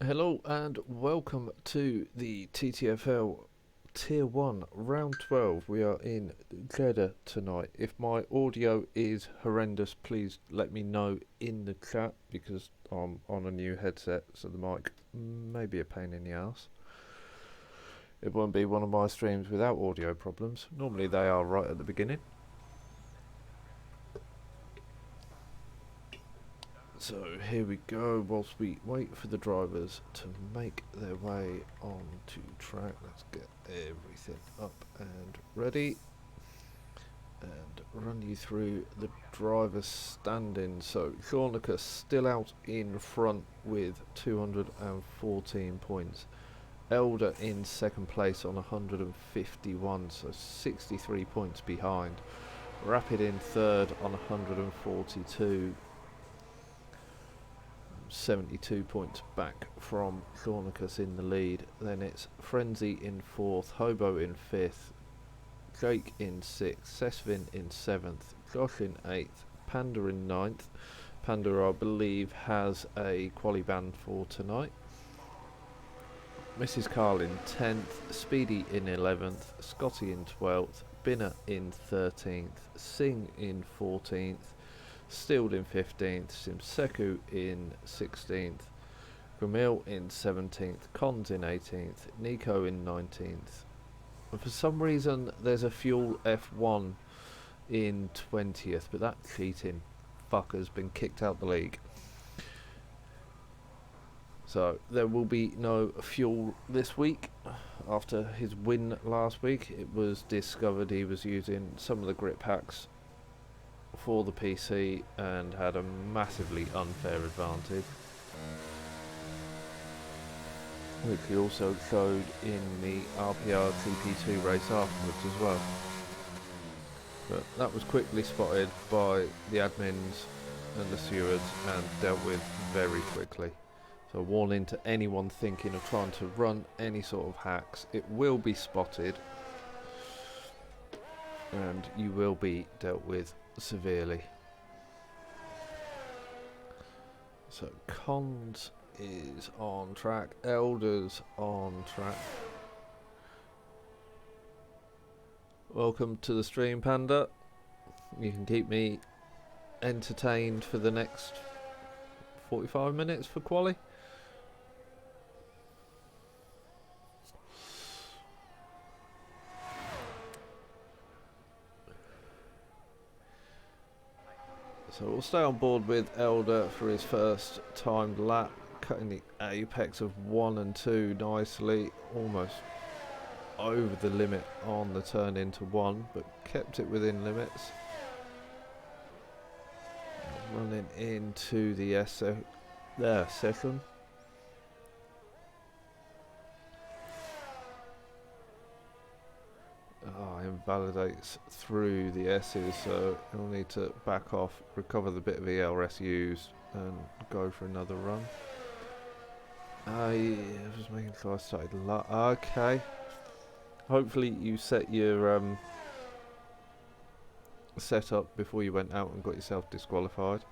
Hello and welcome to the TTFL Tier 1 Round 12. We are in Jeddah tonight. If my audio is horrendous, please let me know in the chat because I'm on a new headset, so the mic may be a pain in the ass. It won't be one of my streams without audio problems. Normally they are right at the beginning. So here we go, whilst we wait for the drivers to make their way onto track. Let's get everything up and ready and run you through the driver's standing. So Cornicus still out in front with 214 points. Elder in second place on 151, so 63 points behind. Rapid in third on 142. 72 points back from Cornicus in the lead. Then it's Frenzy in fourth, Hobo in fifth, Jake in sixth, Sesvin in seventh, Josh in eighth, Panda in ninth. Panda, I believe, has a quali ban for tonight. Mrs. Carl in 10th, Speedy in 11th, Scotty in 12th, Binner in 13th, Singh in 14th, Steeled in 15th, Simseku in 16th, Gramil in 17th, Cons in 18th, Nico in 19th. And for some reason there's a Fuel F1 in 20th, but that cheating fucker's been kicked out the league. So there will be no Fuel this week. After his win last week, it was discovered he was using some of the grip hacks for the PC and had a massively unfair advantage, which he also showed in the RPR TP2 race afterwards as well. But that was quickly spotted by the admins and the stewards and dealt with very quickly. So warning to anyone thinking of trying to run any sort of hacks, it will be spotted and you will be dealt with severely. So Cons is on track, Elder's on track. Welcome to the stream, Panda. You can keep me entertained for the next 45 minutes for quali. So we'll stay on board with Elder for his first timed lap, cutting the apex of 1 and 2 nicely, almost over the limit on the turn into 1, but kept it within limits. Running into the second. Invalidates through the S's, so he'll need to back off, recover the bit of ELRS used, and go for another run. I was making sure I started okay. Hopefully you set your setup before you went out and got yourself disqualified.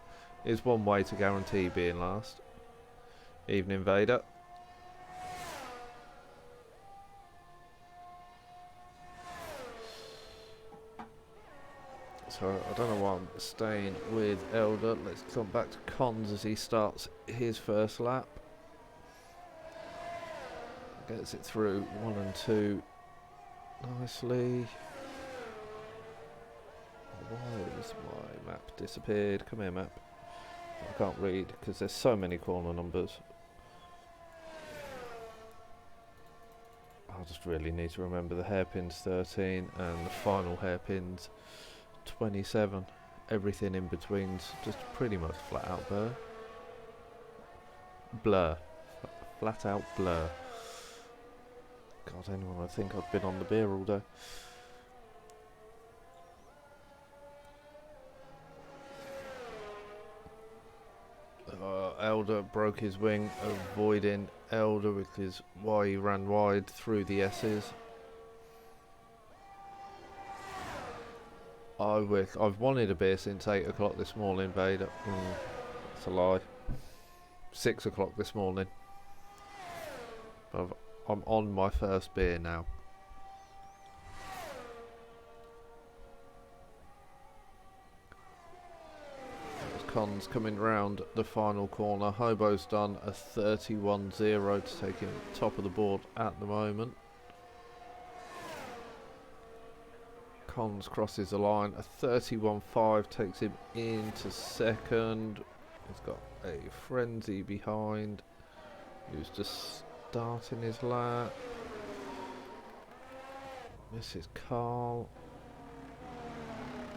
Is one way to guarantee being last. Evening Vader. So I don't know why I'm staying with Elder. Let's come back to Cons as he starts his first lap. Gets it through 1 and 2 nicely. Why is my map disappeared? Come here, map. I can't read because there's so many corner numbers. I just really need to remember the hairpin's 13 and the final hairpin's 27. Everything in between's just pretty much flat out blur. Flat out blur. God, anyone would think I've been on the beer all day. Elder broke his wing, avoiding Elder, which is why he ran wide through the S's. I've wanted a beer since 8 o'clock this morning, Vader. It's a lie. 6 o'clock this morning. I'm on my first beer now. Con's coming round the final corner. Hobo's done a 31-0 to take him top of the board at the moment. Cons crosses the line. A 31-5 takes him into second. He's got a frenzy behind. He was just starting his lap. Mrs. Carl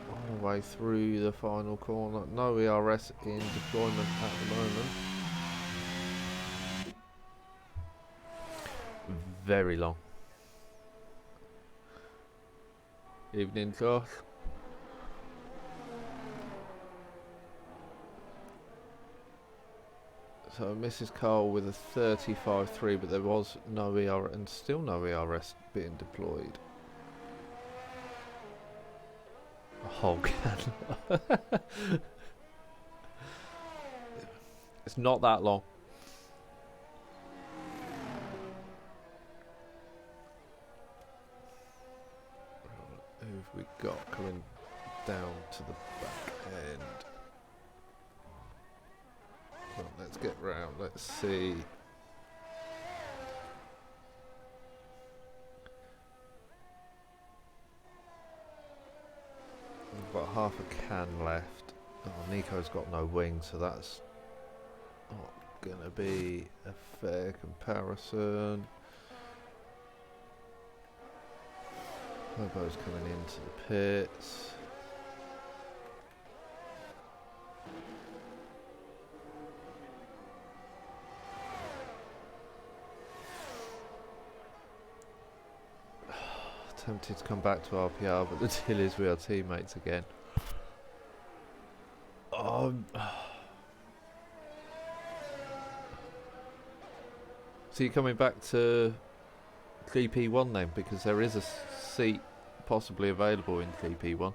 on the way through the final corner. No ERS in deployment at the moment. Very long. Evening, Josh. So Mrs. Carl with a 35-3, but there was no ERS and still no ERS being deployed. A whole can. It's not that long. Who have we got coming down to the back end? Well, let's get round. Let's see. We've got half a can left. Oh, Nico's got no wing, so that's not gonna be a fair comparison. Hobo's coming into the pits. Tempted to come back to RPR, but the deal is we are teammates again. So you're coming back to GP1 then, because there is a seat possibly available in GP1.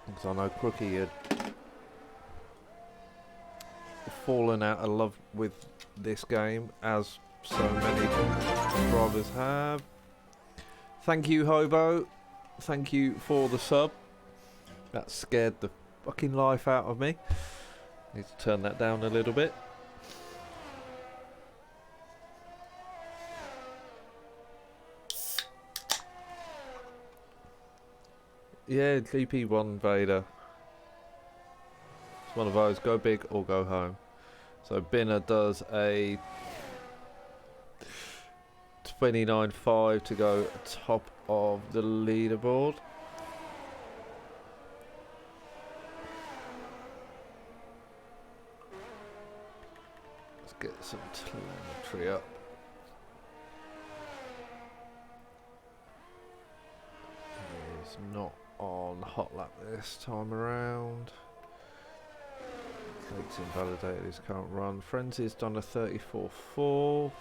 Because I know Crookie had fallen out of love with this game, as so many drivers have. Thank you, Hobo. Thank you for the sub. That scared the fucking life out of me. Need to turn that down a little bit. Yeah, GP1 Vader. It's one of those, go big or go home. So Binner does a 29.5 to go top of the leaderboard. Let's get some telemetry up. He's not on hot lap this time around. Drake's invalidated his current run. Frenzy's done a 34.4.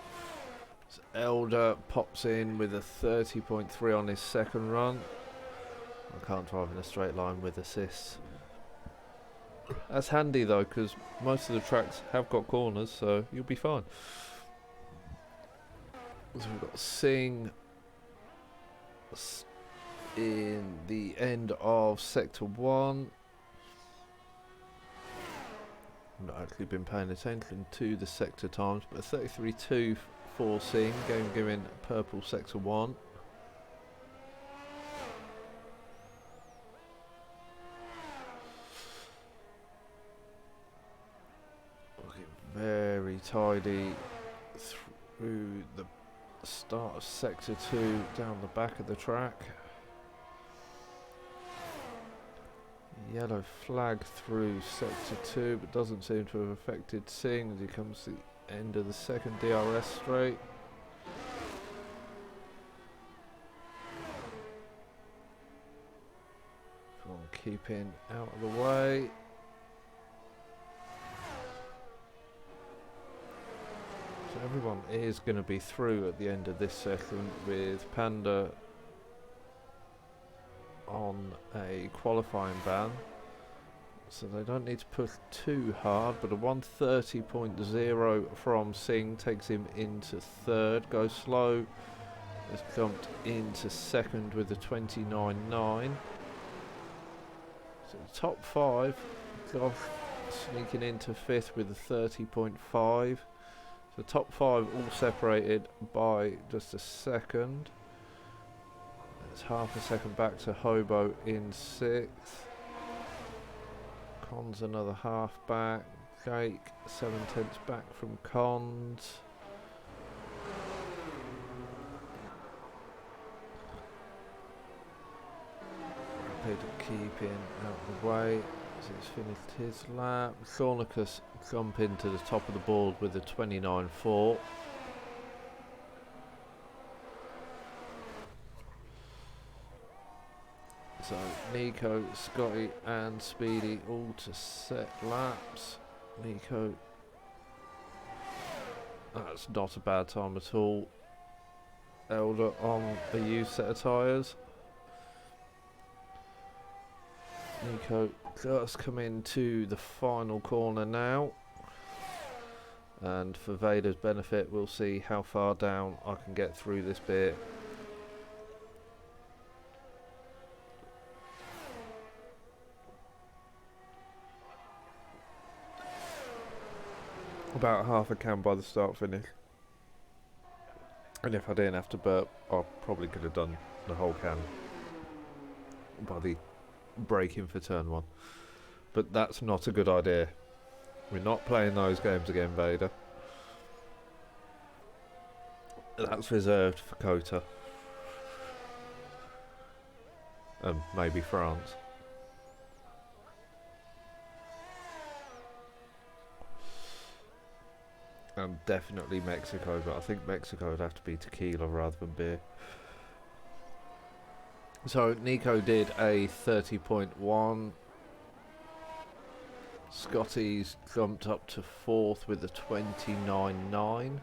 So Elder pops in with a 30.3 on his second run. I can't drive in a straight line with assists. That's handy though, because most of the tracks have got corners, so you'll be fine. So we've got Singh in the end of Sector 1. I've not actually been paying attention to the sector times, but 33.2 for Singh, going purple Sector 1. Looking very tidy through the start of Sector 2 down the back of the track. Yellow flag through Sector 2, but doesn't seem to have affected Singh as he comes to the end of the second DRS straight. Come on, keeping out of the way. So everyone is going to be through at the end of this session, with Panda on a qualifying ban. So they don't need to push too hard, but a 130.0 from Singh takes him into third. Goes slow. Has jumped into second with a 29.9. So the top five, Gosh sneaking into fifth with a 30.5. So top five all separated by just a second. It's half a second back to Hobo in sixth. Cons another half back. Jake 7/10 back from Cons. Rapid keeping out of the way as he's finished his lap. Thornicus jumping to the top of the board with a 29.4. So Nico, Scotty and Speedy all to set laps. Nico, that's not a bad time at all. Elder on a used set of tyres. Nico just come into the final corner now. And for Vader's benefit, we'll see how far down I can get through this bit. About half a can by the start finish. And if I didn't have to burp, I probably could have done the whole can by the braking for turn one. But that's not a good idea. We're not playing those games again, Vader. That's reserved for Kota. And maybe France. And definitely Mexico, but I think Mexico would have to be tequila rather than beer. So Nico did a 30.1. Scotty's jumped up to fourth with a 29.9.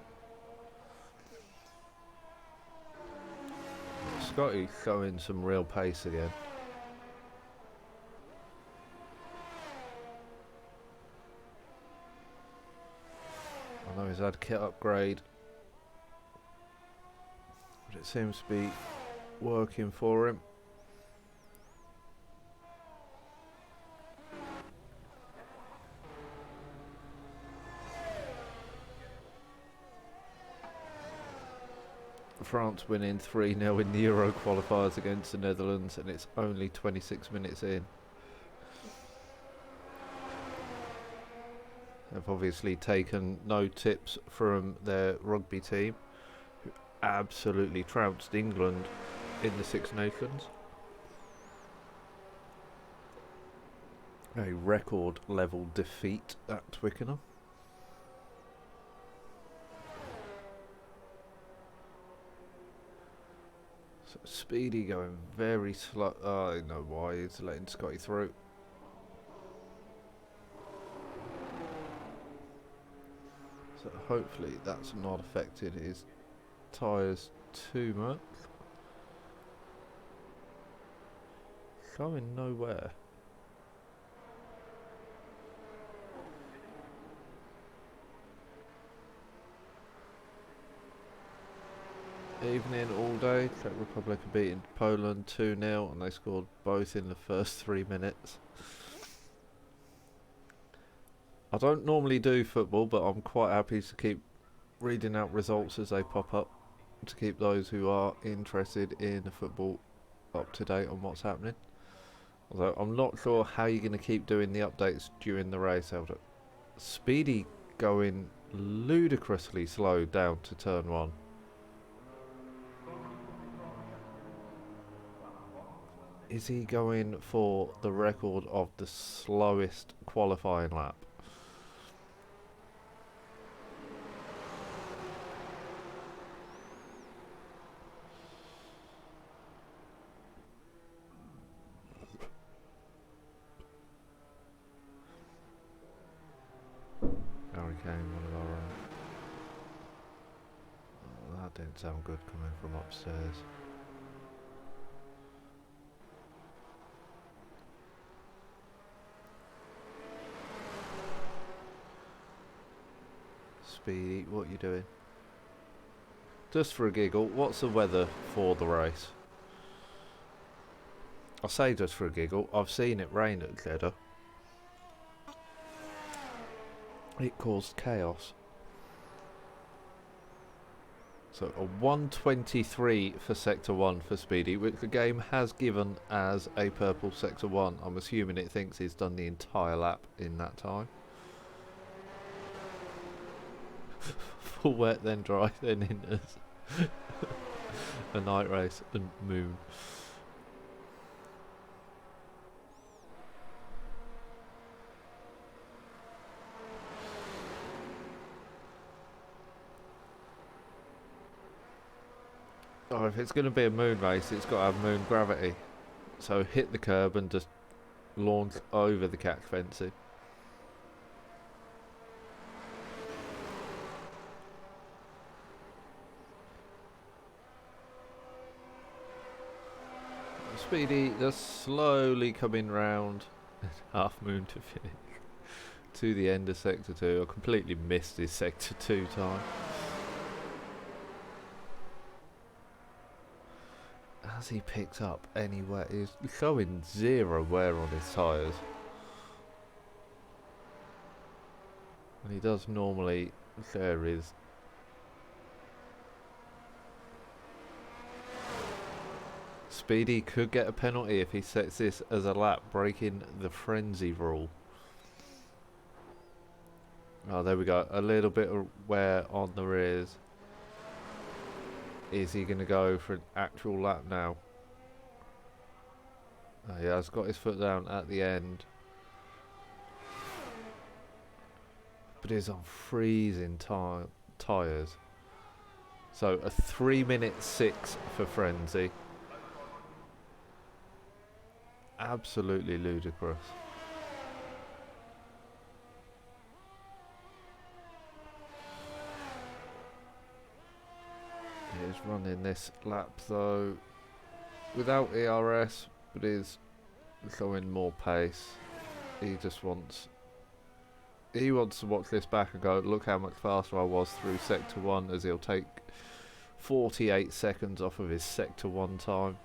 Scotty's showing some real pace again. I know he's had a kit upgrade, but it seems to be working for him. France winning 3-0 in the Euro qualifiers against the Netherlands, and it's only 26 minutes in. They've obviously taken no tips from their rugby team, who absolutely trounced England in the Six Nations. A record level defeat at Twickenham. So Speedy going very slow. I know why he's letting Scotty through. So hopefully that's not affected his tyres too much. Going nowhere. Evening all day. Czech Republic are beating Poland 2-0 and they scored both in the first 3 minutes. I don't normally do football, but I'm quite happy to keep reading out results as they pop up to keep those who are interested in football up to date on what's happening. Although I'm not sure how you're going to keep doing the updates during the race. Speedy going ludicrously slow down to turn one. Is he going for the record of the slowest qualifying lap? Hurricane, one of our own. Oh, that didn't sound good coming from upstairs. Speedy, what are you doing? Just for a giggle, what's the weather for the race? I say just for a giggle, I've seen it rain at Jeddah. It caused chaos. So a 123 for Sector 1 for Speedy, which the game has given as a purple Sector 1. I'm assuming it thinks he's done the entire lap in that time. Full wet, then dry, then inters. A night race and moon. Oh, if it's going to be a moon race, it's got to have moon gravity. So hit the curb and just launch over the catch fencing. Speedy just slowly coming round. Half moon to finish. To the end of Sector 2. I completely missed his Sector 2 time. Has he picked up any wear? He's showing 0 wear on his tyres. And he does normally share his. Speedy could get a penalty if he sets this as a lap, breaking the frenzy rule. Oh, there we go. A little bit of wear on the rears. Is he going to go for an actual lap now? Oh, yeah, he's got his foot down at the end. But he's on freezing tyres. So a 3:06 for frenzy. Absolutely ludicrous. He's running this lap though without ERS, but is showing more pace. He wants to watch this back and go, look how much faster I was through Sector 1, as he'll take 48 seconds off of his Sector 1 time.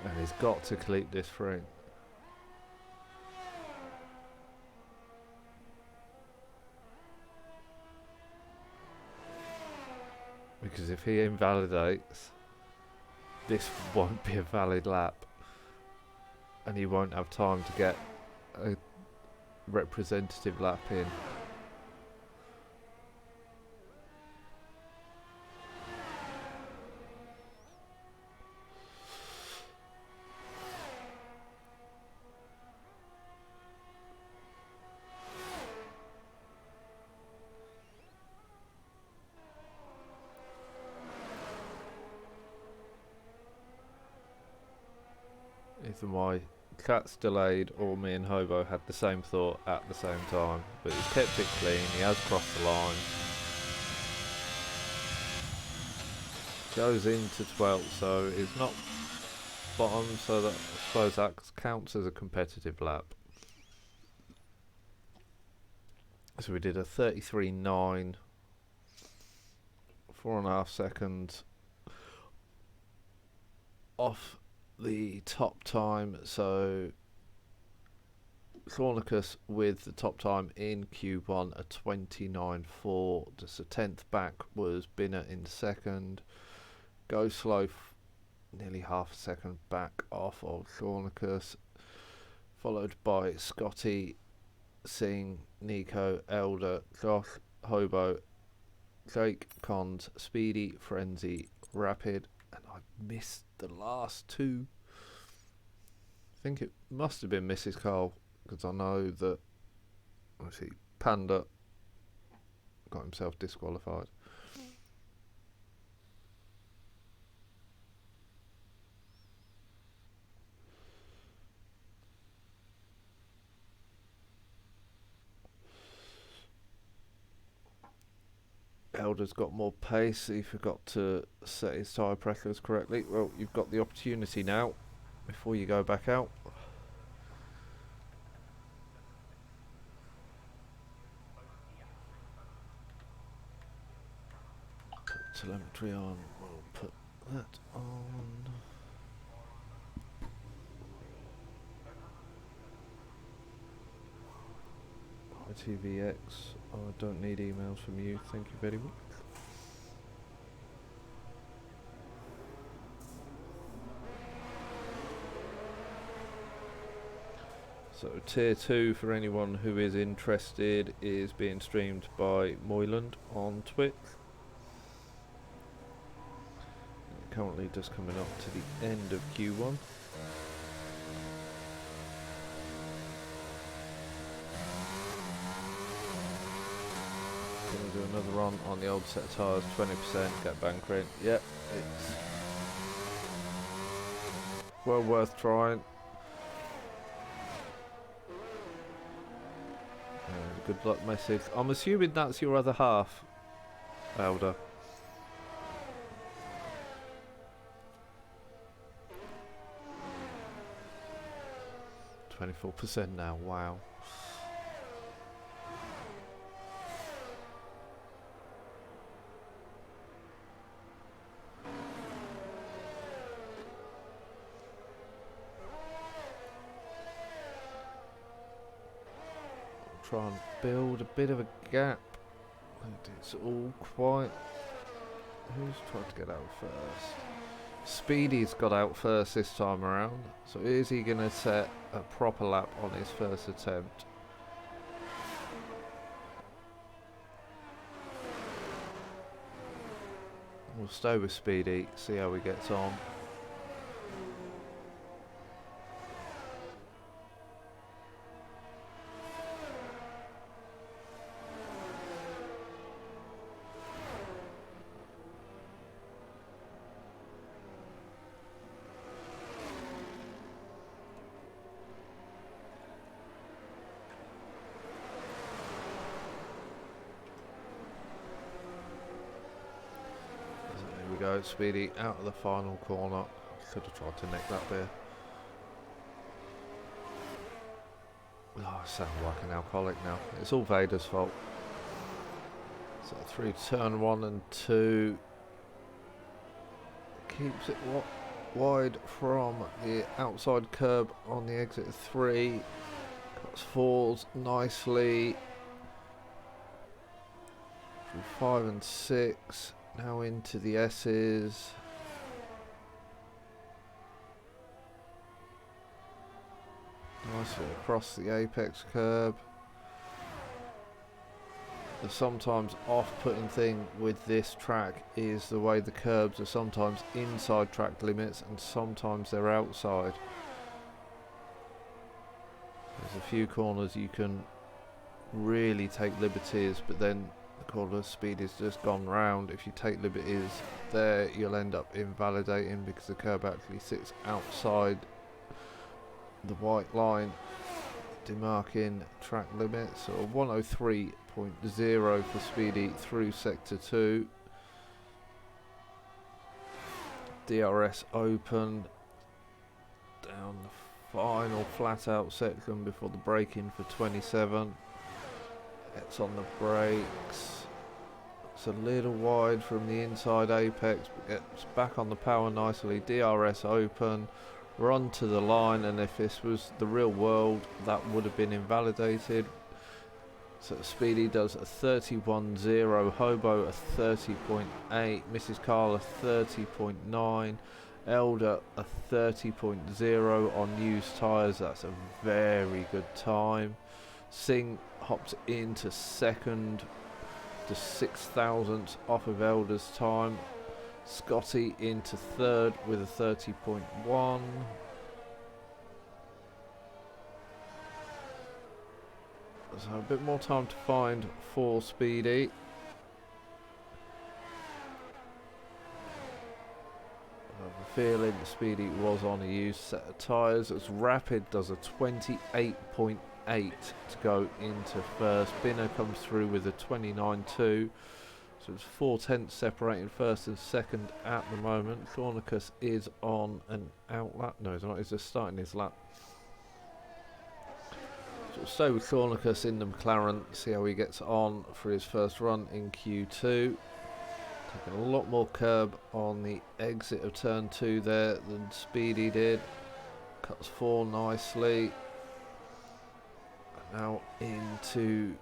And he's got to keep this free. Because if he invalidates, this won't be a valid lap. And he won't have time to get a representative lap in. Either my cat's delayed or me and Hobo had the same thought at the same time. But he's kept it clean, he has crossed the line. Goes into 12th, so he's not bottom, so that I suppose that counts as a competitive lap. So we did a 33.9, 4.5 seconds off the top time, so Thornicus with the top time in Q1 a 29.4. Just a 10th back was Binner in second. Go slow, nearly half a second back off of Thornicus, followed by Scotty, Singh, Nico, Elder, Josh, Hobo, Jake, Cons, Speedy, Frenzy, Rapid, and I missed the last two. I think it must have been Mrs. Cole, because I know that, let's see, Panda got himself disqualified. Elder's got more pace. He forgot to set his tyre pressures correctly. Well, you've got the opportunity now before you go back out. telemetry on. We'll put that on. ITVX. Oh, I don't need emails from you. Thank you very much. So tier 2 for anyone who is interested is being streamed by Moyland on Twitch. Currently just coming up to the end of Q1. Gonna do another run on the old set of tyres, 20%, get bunkering. Yep, it's well worth trying. Good luck message. I'm assuming that's your other half, Elder. %24 now, wow. Try and build a bit of a gap. It's all quite... Who's tried to get out first? Speedy's got out first this time around. So is he going to set a proper lap on his first attempt? We'll stay with Speedy, see how he gets on. Go, Speedy out of the final corner. Could have tried to nick that there. Oh, I sound like an alcoholic now. It's all Vader's fault. So through turn 1 and 2. Keeps it wide from the outside curb on the exit of 3. Cuts 4s nicely. Through 5 and 6. Now into the S's. Nicely across the apex curb. The sometimes off-putting thing with this track is the way the curbs are sometimes inside track limits and sometimes they're outside. There's a few corners you can really take liberties, but then the corner speed is just gone round. If you take liberties there, you'll end up invalidating because the curb actually sits outside the white line demarking track limits. So 103.0 for Speedy through sector 2. DRS open down the final flat out section before the braking for 27. It's on the brakes. It's a little wide from the inside apex, but gets back on the power nicely. DRS open, run to the line, and if this was the real world, that would have been invalidated. So Speedy does a 31.0, Hobo a 30.8, Mrs. Carl a 30.9, Elder a 30.0 on used tyres. That's a very good time. Singh hops into second, to 6,000ths off of Elder's time. Scotty into third with a 30.1. So a bit more time to find for Speedy. I have a feeling Speedy was on a used set of tyres. As Rapid does a 28.8 to go into first. Binner comes through with a 29.2. So it's 4/10 separating first and second at the moment. Thornicus is on an out lap. No, he's not. He's just starting his lap. So we'll stay with Thornicus in the McLaren. See how he gets on for his first run in Q2. Taking a lot more curb on the exit of turn 2 there than Speedy did. Cuts 4 nicely. And now into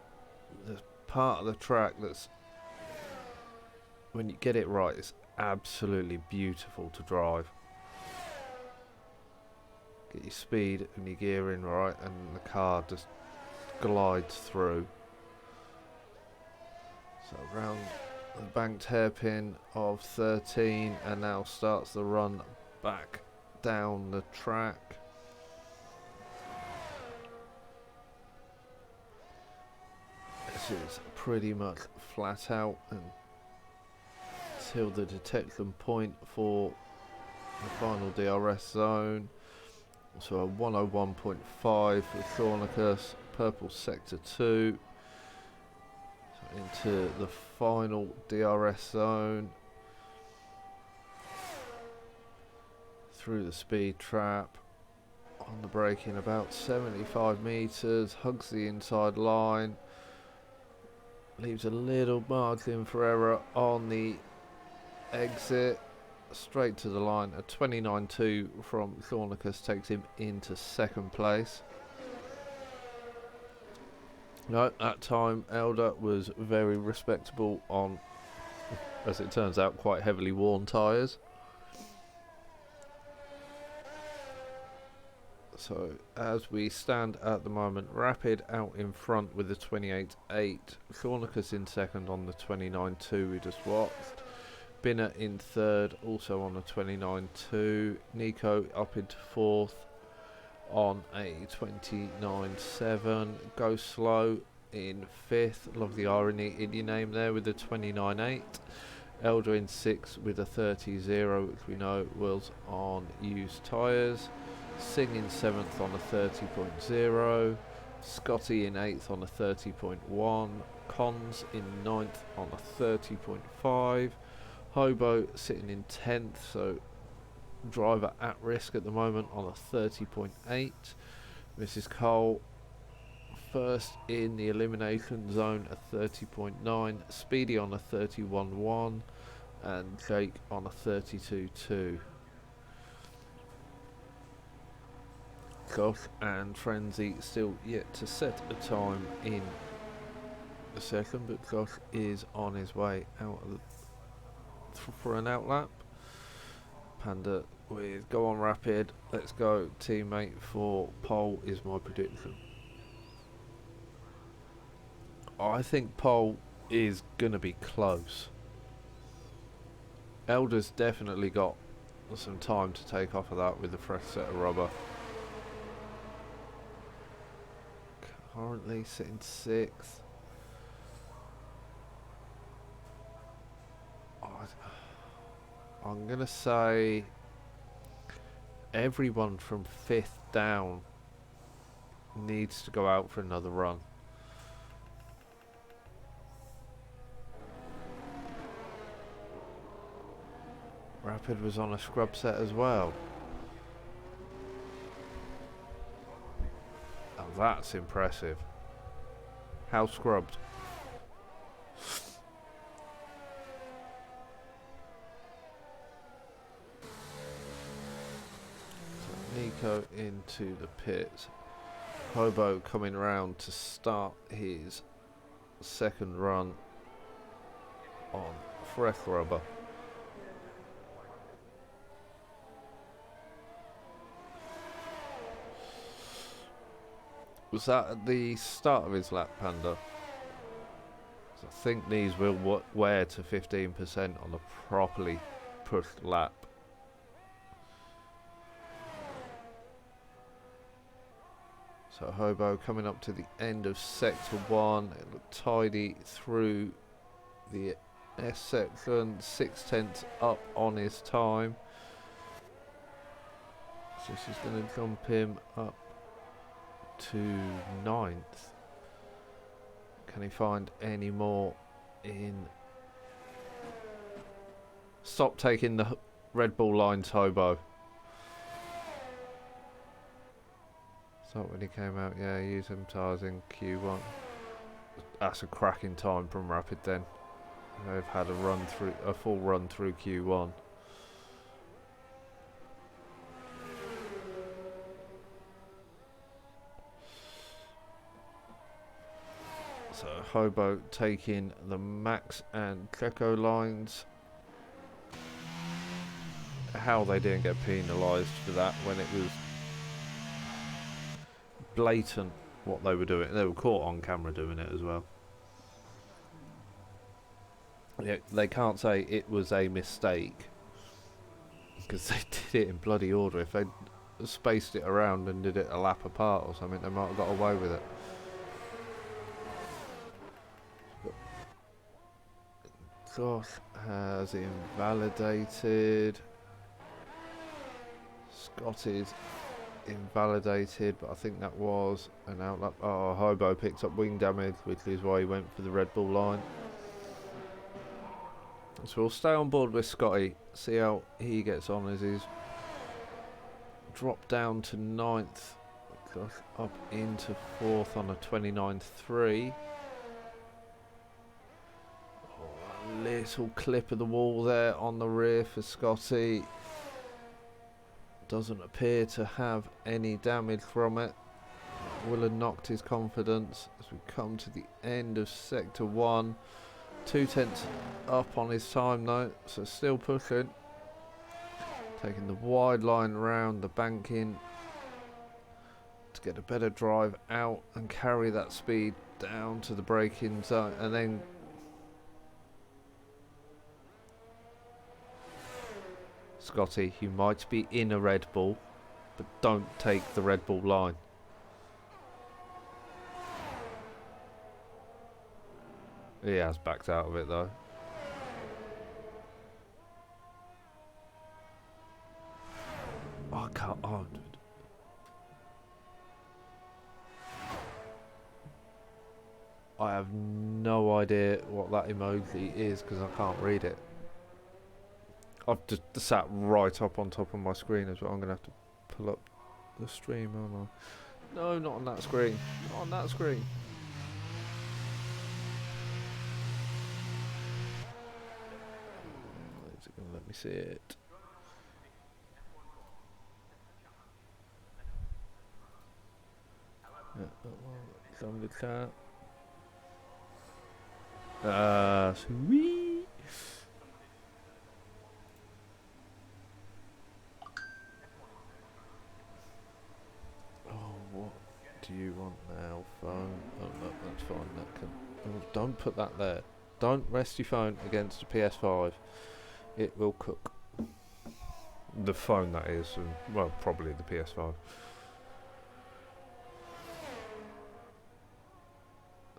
the part of the track that's, when you get it right, it's absolutely beautiful to drive. Get your speed and your gearing right, and the car just glides through. So around the banked hairpin of 13, and now starts the run back down the track. This is pretty much flat out until the detection point for the final DRS zone. So a 101.5 for Thornicus, purple sector 2. So into the final DRS zone. Through the speed trap. On the braking about 75 metres, hugs the inside line. Leaves a little margin for error on the exit. Straight to the line. A 29.2 from Thornicus takes him into second place. No, that time Elder was very respectable on, as it turns out, quite heavily worn tyres. So as we stand at the moment, Rapid out in front with the 28.8. Thornicus in second on the 29.2 we just watched. Binner in third, also on a 29.2. Nico up into fourth on a 29.7. Go Slow in fifth. Love the irony in your name there with the 29.8. Elder in sixth with a 30.0, which we know was on used tyres. Singh in seventh on a 30.0. Scotty in eighth on a 30.1. Cons in ninth on a 30.5. Hobo sitting in 10th, so driver at risk at the moment on a 30.8. Mrs. Cole first in the elimination zone, a 30.9. Speedy on a 31.1. And Jake on a 32.2. Gosh and Frenzy still yet to set a time in the second, but Josh is on his way out of the for an outlap. Panda with Go On Rapid, let's go teammate for pole is my prediction. I think pole is going to be close. Elder's definitely got some time to take off of that with a fresh set of rubber. Currently sitting sixth. I'm going to say everyone from fifth down needs to go out for another run. Rapid was on a scrub set as well. Oh, that's impressive. How scrubbed? Nico into the pit. Hobo coming round to start his second run on fresh rubber. Was that at the start of his lap, Panda? So I think these will wear to 15% on a properly pushed lap. So Hobo coming up to the end of sector 1. It looked tidy through the S section. 6/10 up on his time. So she's going to jump him up to 9th. Can he find any more in? Stop taking the Red Bull lines, Hobo. Not when he came out, yeah, use them tyres in Q1. That's a cracking time from Rapid then. They've had a full run through Q1. So Hobo taking the Max and Checo lines. How they didn't get penalised for that when it was blatant what they were doing. They were caught on camera doing it as well. Yeah, they can't say it was a mistake because they did it in bloody order. If they spaced it around and did it a lap apart or something, they might have got away with it. Gosh has invalidated. Scott is invalidated, but I think that was an outlap. Oh, Hobo picked up wing damage, which is why he went for the Red Bull line. So we'll stay on board with Scotty, see how he gets on as he's dropped down to 9th, up into 4th on a 29.3. Oh, a little clip of the wall there on the rear for Scotty. Doesn't appear to have any damage from it. Will have knocked his confidence as we come to the end of Sector 1. 2/10 up on his time though, so still pushing. Taking the wide line round the banking to get a better drive out and carry that speed down to the braking zone, and then Scotty, you might be in a Red Bull, but don't take the Red Bull line. He has backed out of it though. Oh, I can't. Oh, dude. I have no idea what that emoji is because I can't read it. I've just sat right up on top of my screen as well. I'm going to have to pull up the stream, aren't I? No, not on that screen. Not on that screen. Is it going to let me see it? Yeah, done with that. Sweet. Oh, what do you want now, phone? Oh, no, that's fine. That can. Oh, don't put that there. Don't rest your phone against a PS5. It will cook. The phone, that is. And, well, probably the PS5.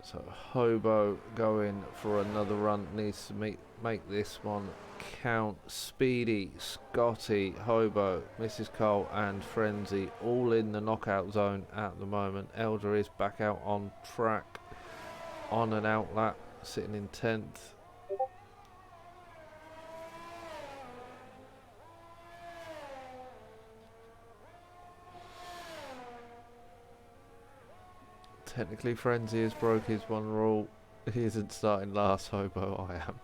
So Hobo going for another run, needs to make this one count. Speedy, Scotty, Hobo, Mrs. Cole and Frenzy all in the knockout zone at the moment. Elder is back out on track on an outlap, sitting in 10th. Technically Frenzy has broke his one rule. He isn't starting last, Hobo, I am.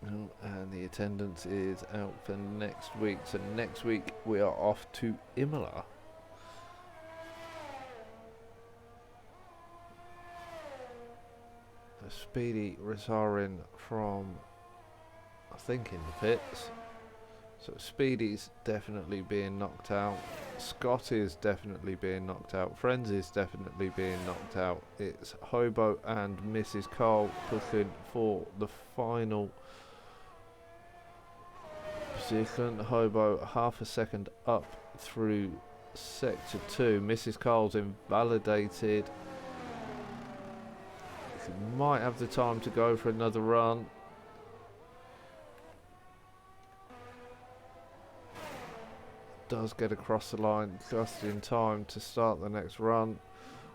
Oh, and the attendance is out for next week. So next week we are off to Imola. The Speedy retiring from, I think, in the pits. So Speedy's definitely being knocked out. Scott is definitely being knocked out. Friends is definitely being knocked out. It's Hobo and Mrs. Cole pushing for the final position. Hobo half a second up through Sector 2. Mrs. Cole's invalidated. She might have the time to go for another run. Does get across the line just in time to start the next run.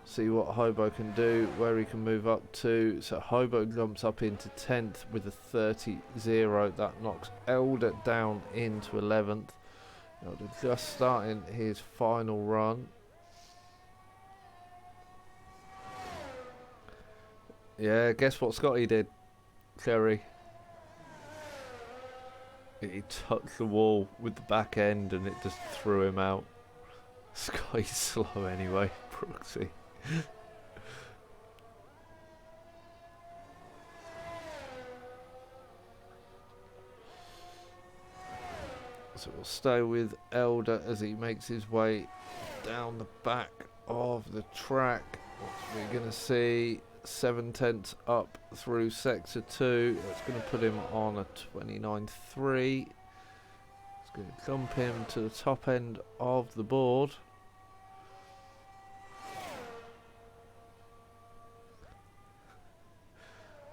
See what Hobo can do, where he can move up to. So Hobo jumps up into 10th with a 30.0. That knocks Elder down into 11th. Elder just starting his final run. Yeah, guess what Scotty did, Cherry? He touched the wall with the back end and it just threw him out. Scotty's slow anyway, Brooksy. So we'll stay with Elder as he makes his way down the back of the track. What we're going to see, 7/10 up through sector 2. That's going to put him on a 29.3. It's going to jump him to the top end of the board.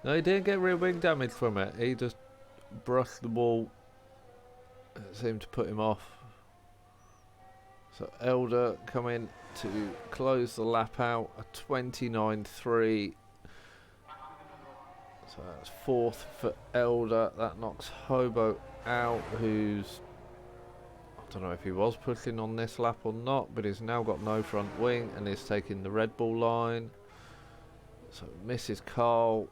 No, he didn't get rear wing damage from it. He just brushed the wall. It seemed to put him off. So Elder coming to close the lap out, a 29.3. So that's 4th for Elder. That knocks Hobo out, who's, I don't know if he was pushing on this lap or not, but he's now got no front wing and is taking the Red Bull line. So Mrs. Carl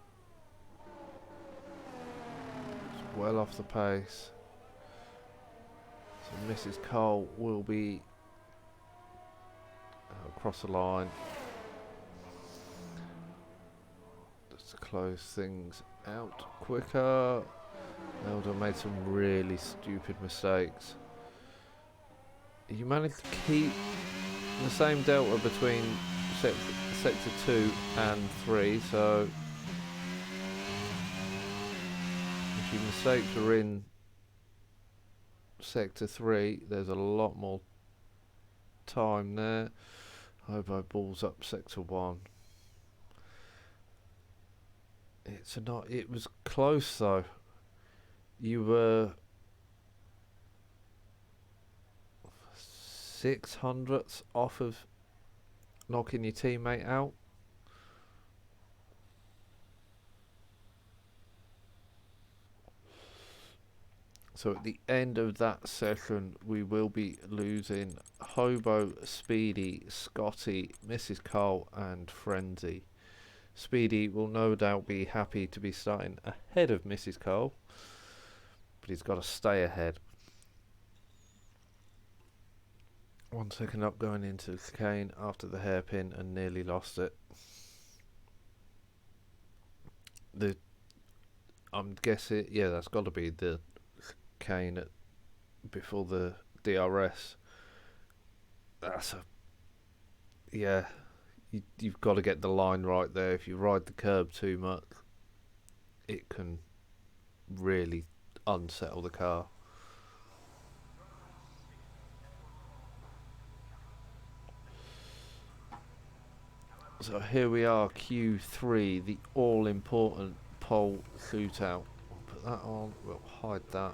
is well off the pace. So Mrs. Carl will be across the line. Just to close things out quicker. Elder made some really stupid mistakes. You managed to keep the same delta between sector 2 and 3, so if your mistakes were in sector 3, there's a lot more time there. Hobo balls up sector 1. It was close though. You were 600ths off of knocking your teammate out. So at the end of that session, we will be losing Hobo, Speedy, Scotty, Mrs. Cole and Frenzy. Speedy will no doubt be happy to be starting ahead of Mrs. Cole, but he's got to stay ahead. 1 second up going into the chicane after the hairpin and nearly lost it. I'm guessing, yeah, that's got to be the chicane before the DRS. You've got to get the line right there. If you ride the curb too much, it can really unsettle the car. So here we are, Q3, the all-important pole shootout. We'll put that on, we'll hide that.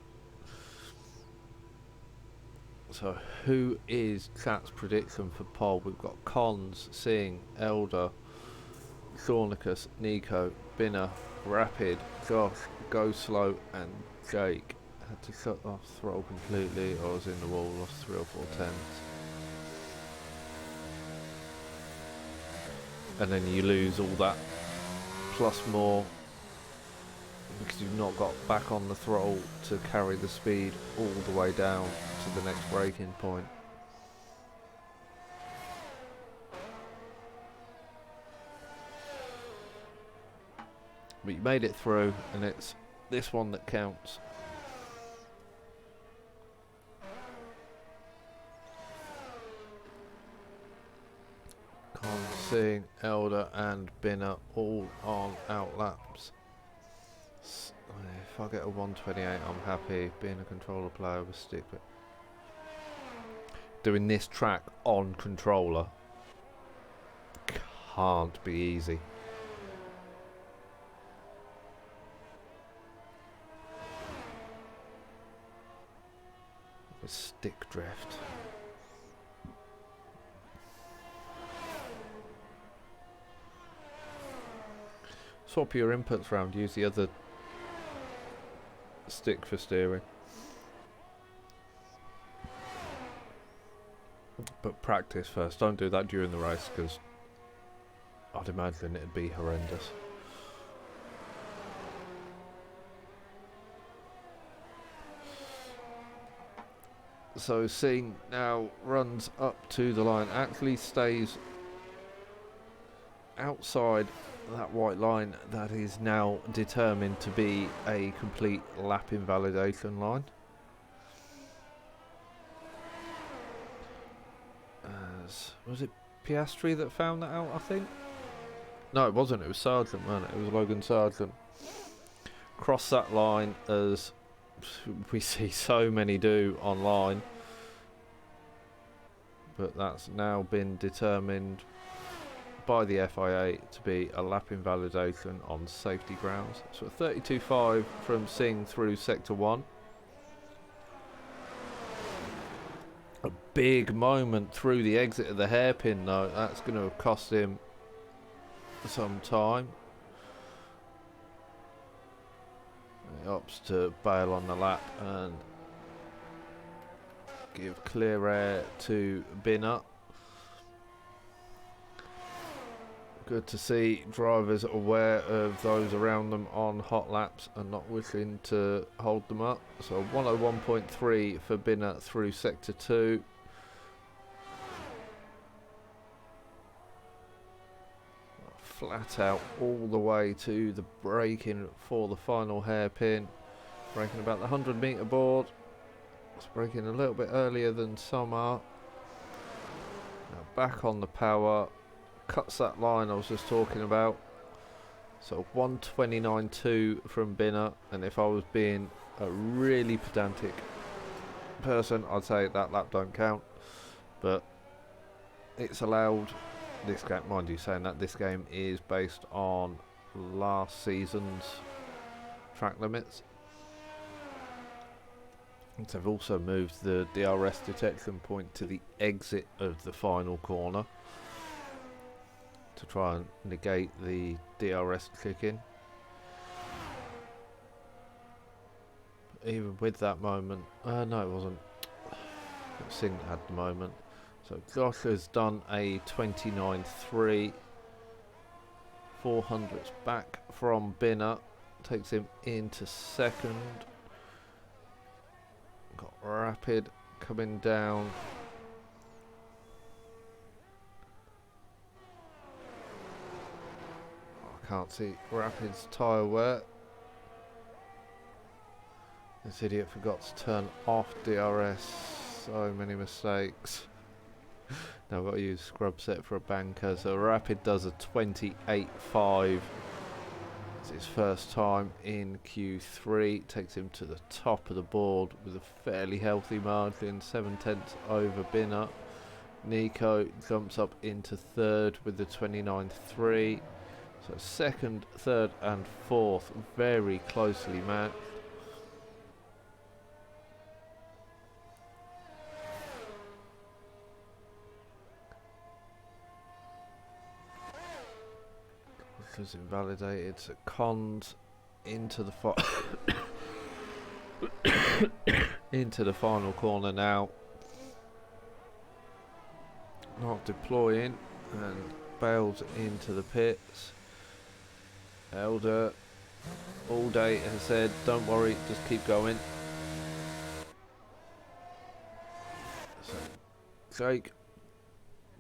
So who is chat's prediction for pole? We've got Cons, Singh, Elder, Thornicus, Nico, Binner, Rapid, Josh, Go Slow and Jake. Had to shut off throttle completely, I was in the wall, lost 3 or 4 tenths. And then you lose all that plus more because you've not got back on the throttle to carry the speed all the way down to the next braking point. But you made it through and it's this one that counts. Singh, Elder and Binner all on outlaps. If I get a 128 I'm happy. Being a controller player with stick, but doing this track on controller can't be easy. With stick drift. Swap your inputs around, use the other stick for steering. But practice first, don't do that during the race because I'd imagine it'd be horrendous. So Singh now runs up to the line, actually stays outside that white line that is now determined to be a complete lap invalidation line. Was it Piastri that found that out, I think? No, it wasn't. It was Sargent, wasn't it? It was Logan Sargent. Cross that line, as we see so many do online. But that's now been determined by the FIA to be a lap invalidation on safety grounds. So a 32.5 from Singh through sector 1. A big moment through the exit of the hairpin though. That's going to have cost him some time. He opts to bail on the lap and give clear air to Binner. Good to see drivers aware of those around them on hot laps and not wishing to hold them up. So 101.3 for Binner through sector 2. Flat out all the way to the braking for the final hairpin. Braking about the 100 metre board. It's braking a little bit earlier than some are. Now back on the power. Cuts that line I was just talking about. So 129.2 from Binner, and if I was being a really pedantic person, I'd say that lap don't count, but it's allowed. This game, mind you, saying that this game is based on last season's track limits. And they've also moved the DRS detection point to the exit of the final corner to try and negate the DRS kick-in. Even with that moment, no it wasn't. Singh had the moment. So Josh has done a 29.3. 400s back from Binner. Takes him into second. Got Rapid coming down. Can't see Rapid's tyre wear. This idiot forgot to turn off DRS. So many mistakes. Now I've got to use scrub set for a banker. So Rapid does a 28.5. It's his first time in Q3. Takes him to the top of the board with a fairly healthy margin. 7/10 over Binner. Nico jumps up into third with the 29.3. So second, third and fourth very closely matched. Which was invalidated. So Cons into the into the final corner now. Not deploying and bails into the pits. Elder all day has said, don't worry, just keep going. So Jake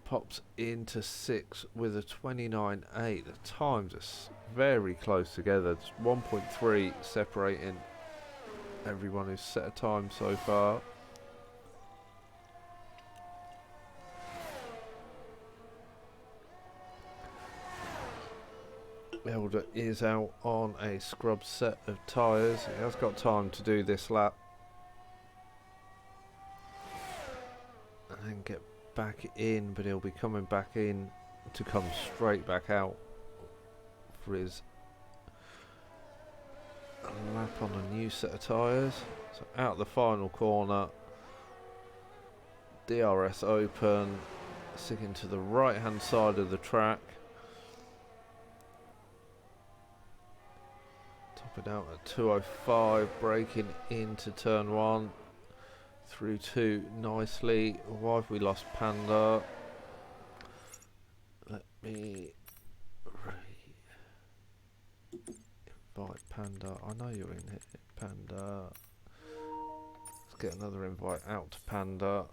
pops into 6 with a 29.8. The times are very close together. It's 1.3 separating everyone who's set a time so far. Elder is out on a scrub set of tyres. He has got time to do this lap and then get back in, but he'll be coming back in to come straight back out for his lap on a new set of tyres. So out the final corner, DRS open, sticking to the right hand side of the track. Topping out at 205, braking into turn 1, through 2 nicely. Why have we lost Panda? Let me invite Panda. I know you're in here, Panda. Let's get another invite out to Panda.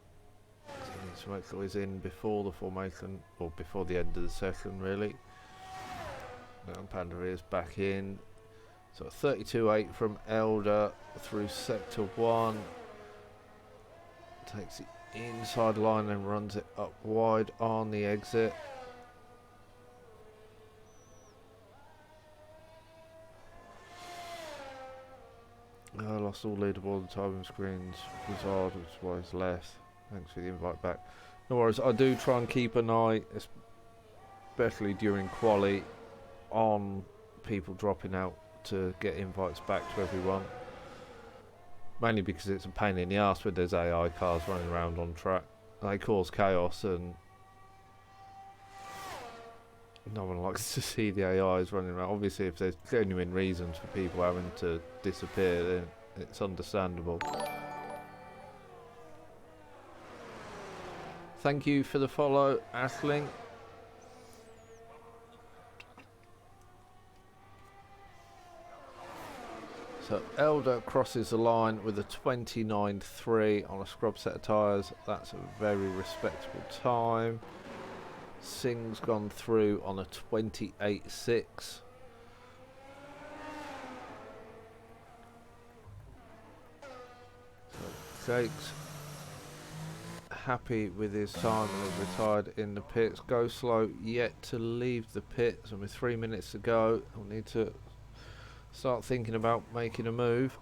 He needs to make sure he's in before the formation, or before the end of the session, really. Now Panda is back in. So 32-8 from Elder through sector 1. Takes the inside line and runs it up wide on the exit. I lost all leaderboard, the timing screens, Bizarre, which is why it's less. Thanks for the invite back. No worries, I do try and keep an eye, especially during quali, on people dropping out to get invites back to everyone. Mainly because it's a pain in the arse when there's AI cars running around on track. They cause chaos and no one likes to see the AIs running around. Obviously if there's genuine reasons for people having to disappear, then it's understandable. Thank you for the follow, Ashling. So Elder crosses the line with a 29.3 on a scrub set of tyres. That's a very respectable time. Singh's gone through on a 28.6. So Jake's happy with his time and has retired in the pits. Go Slow yet to leave the pits, and with 3 minutes to go, I'll need to start thinking about making a move.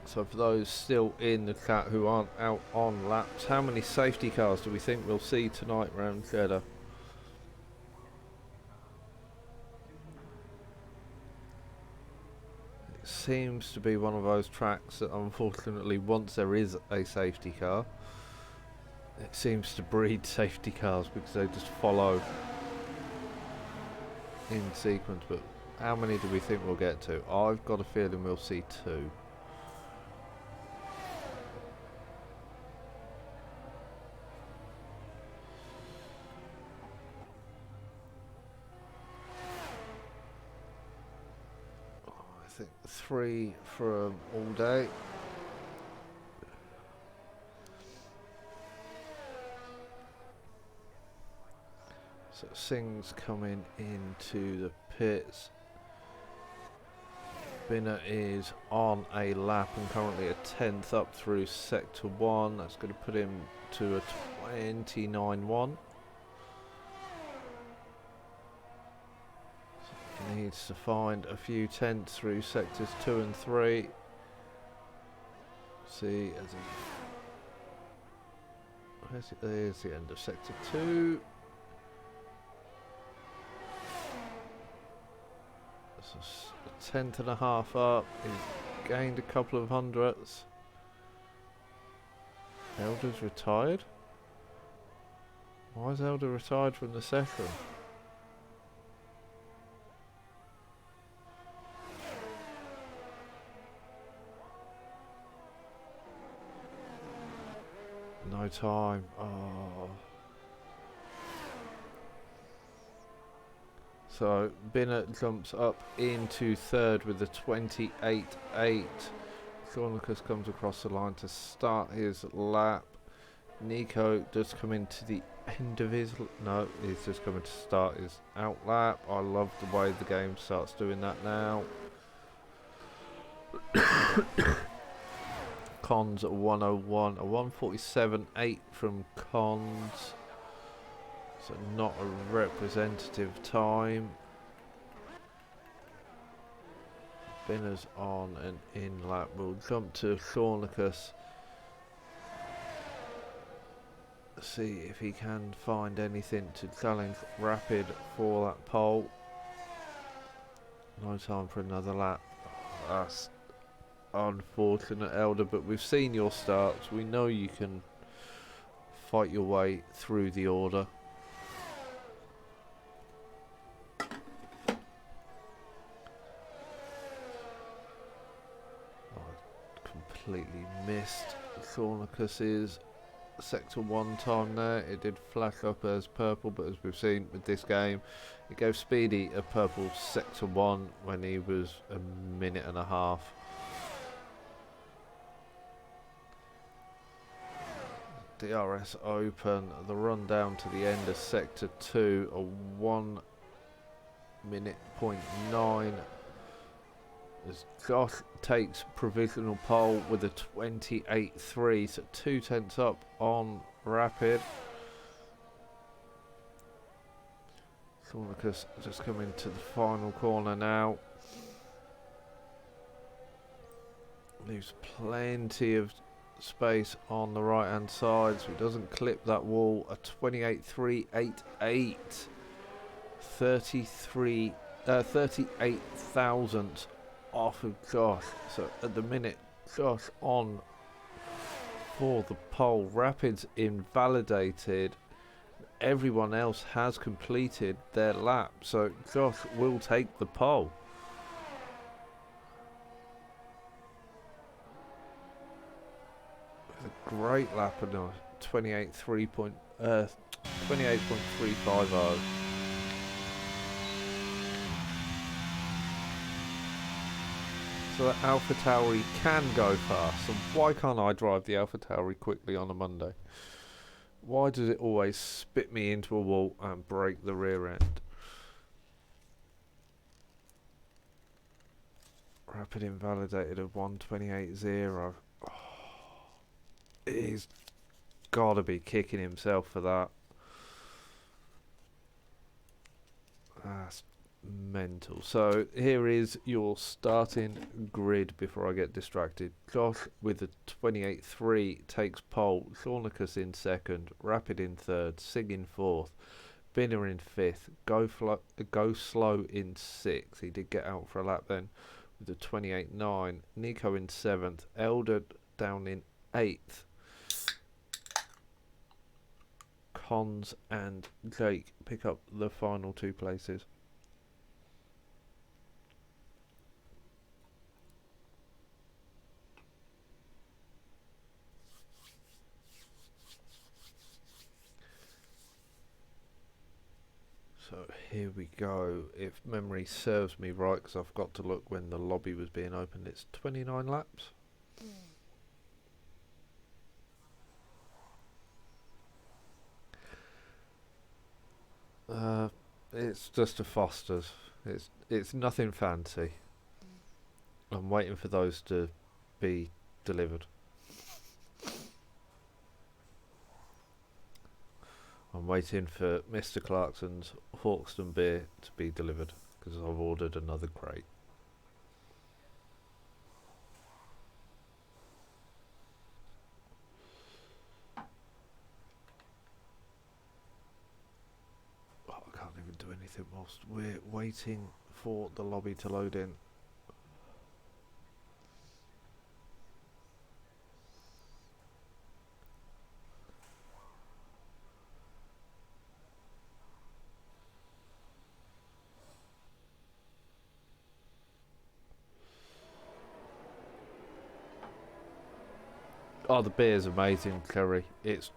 So for those still in the chat who aren't out on laps, how many safety cars do we think we'll see tonight around Jeddah? It seems to be one of those tracks that unfortunately once there is a safety car, it seems to breed safety cars because they just follow in sequence. But how many do we think we'll get to? I've got a feeling we'll see 2. I think 3 from all day. So Singh's coming into the pits. Binner is on a lap and currently a 10th up through sector 1. That's going to put him to a 29.1. So he needs to find a few tenths through sectors 2 and 3. See, there's the end of sector 2. So a 10th.5 up. He's gained a couple of hundredths. Elder's retired? Why is Elder retired from the session? No time. Oh. So Binner jumps up into 3rd with a 28.8. Shornicus comes across the line to start his lap. Nico does come into the end of his... No, he's just coming to start his out lap. I love the way the game starts doing that now. Cons at 101, a 147.8 from Cons. So not a representative time. Binner's on an in lap. We'll jump to Shornicus. See if he can find anything to challenge Rapid for that pole. No time for another lap. That's unfortunate, Elder, but we've seen your starts. We know you can fight your way through the order. Completely missed Shornicus's sector 1 time there. It did flash up as purple, but as we've seen with this game, it gave Speedy a purple sector 1 when he was a minute and a half. DRS Open, the run down to the end of sector 2, a 1 minute point 9. As Josh takes provisional pole with a 28.3, so 2/10 up on Rapid. Lucas just coming to the final corner now. Leaves plenty of space on the right hand side, so he doesn't clip that wall. A 28.388, 38 thousandths off of Josh. So at the minute, Josh on for the pole. Rapids invalidated. Everyone else has completed their lap, so Josh will take the pole. A great lap and a 28.350. So that Alpha Tauri can go fast. And why can't I drive the Alpha Tauri quickly on a Monday? Why does it always spit me into a wall and break the rear end? Rapid invalidated of 128.0. Oh, he's got to be kicking himself for that. That's mental. So here is your starting grid before I get distracted. Josh with a 28.3 takes pole. Shaunicus in second. Rapid in third. Sig in fourth. Binner in fifth. Go slow in sixth. He did get out for a lap then with a 28.9. Nico in seventh. Elder down in eighth. Cons and Jake pick up the final 2 places. So here we go. If memory serves me right, because I've got to look when the lobby was being opened, it's 29 laps. It's just a Foster's. It's nothing fancy. I'm waiting for those to be delivered. I'm waiting for Mr. Clarkson's Hawkston beer to be delivered because I've ordered another crate. Oh, I can't even do anything whilst we're waiting for the lobby to load in. Oh, the beer's amazing, Curry. It's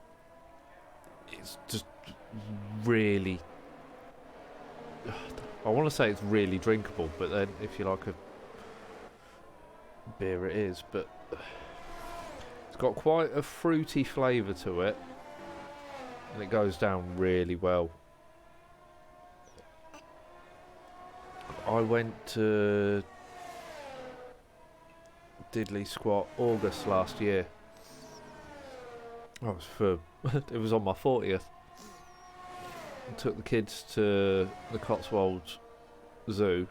just really... I want to say it's really drinkable, but then if you like a beer it is, but it's got quite a fruity flavour to it, and it goes down really well. I went to Diddley Squat August last year. It was on my 40th. I took the kids to the Cotswolds Zoo,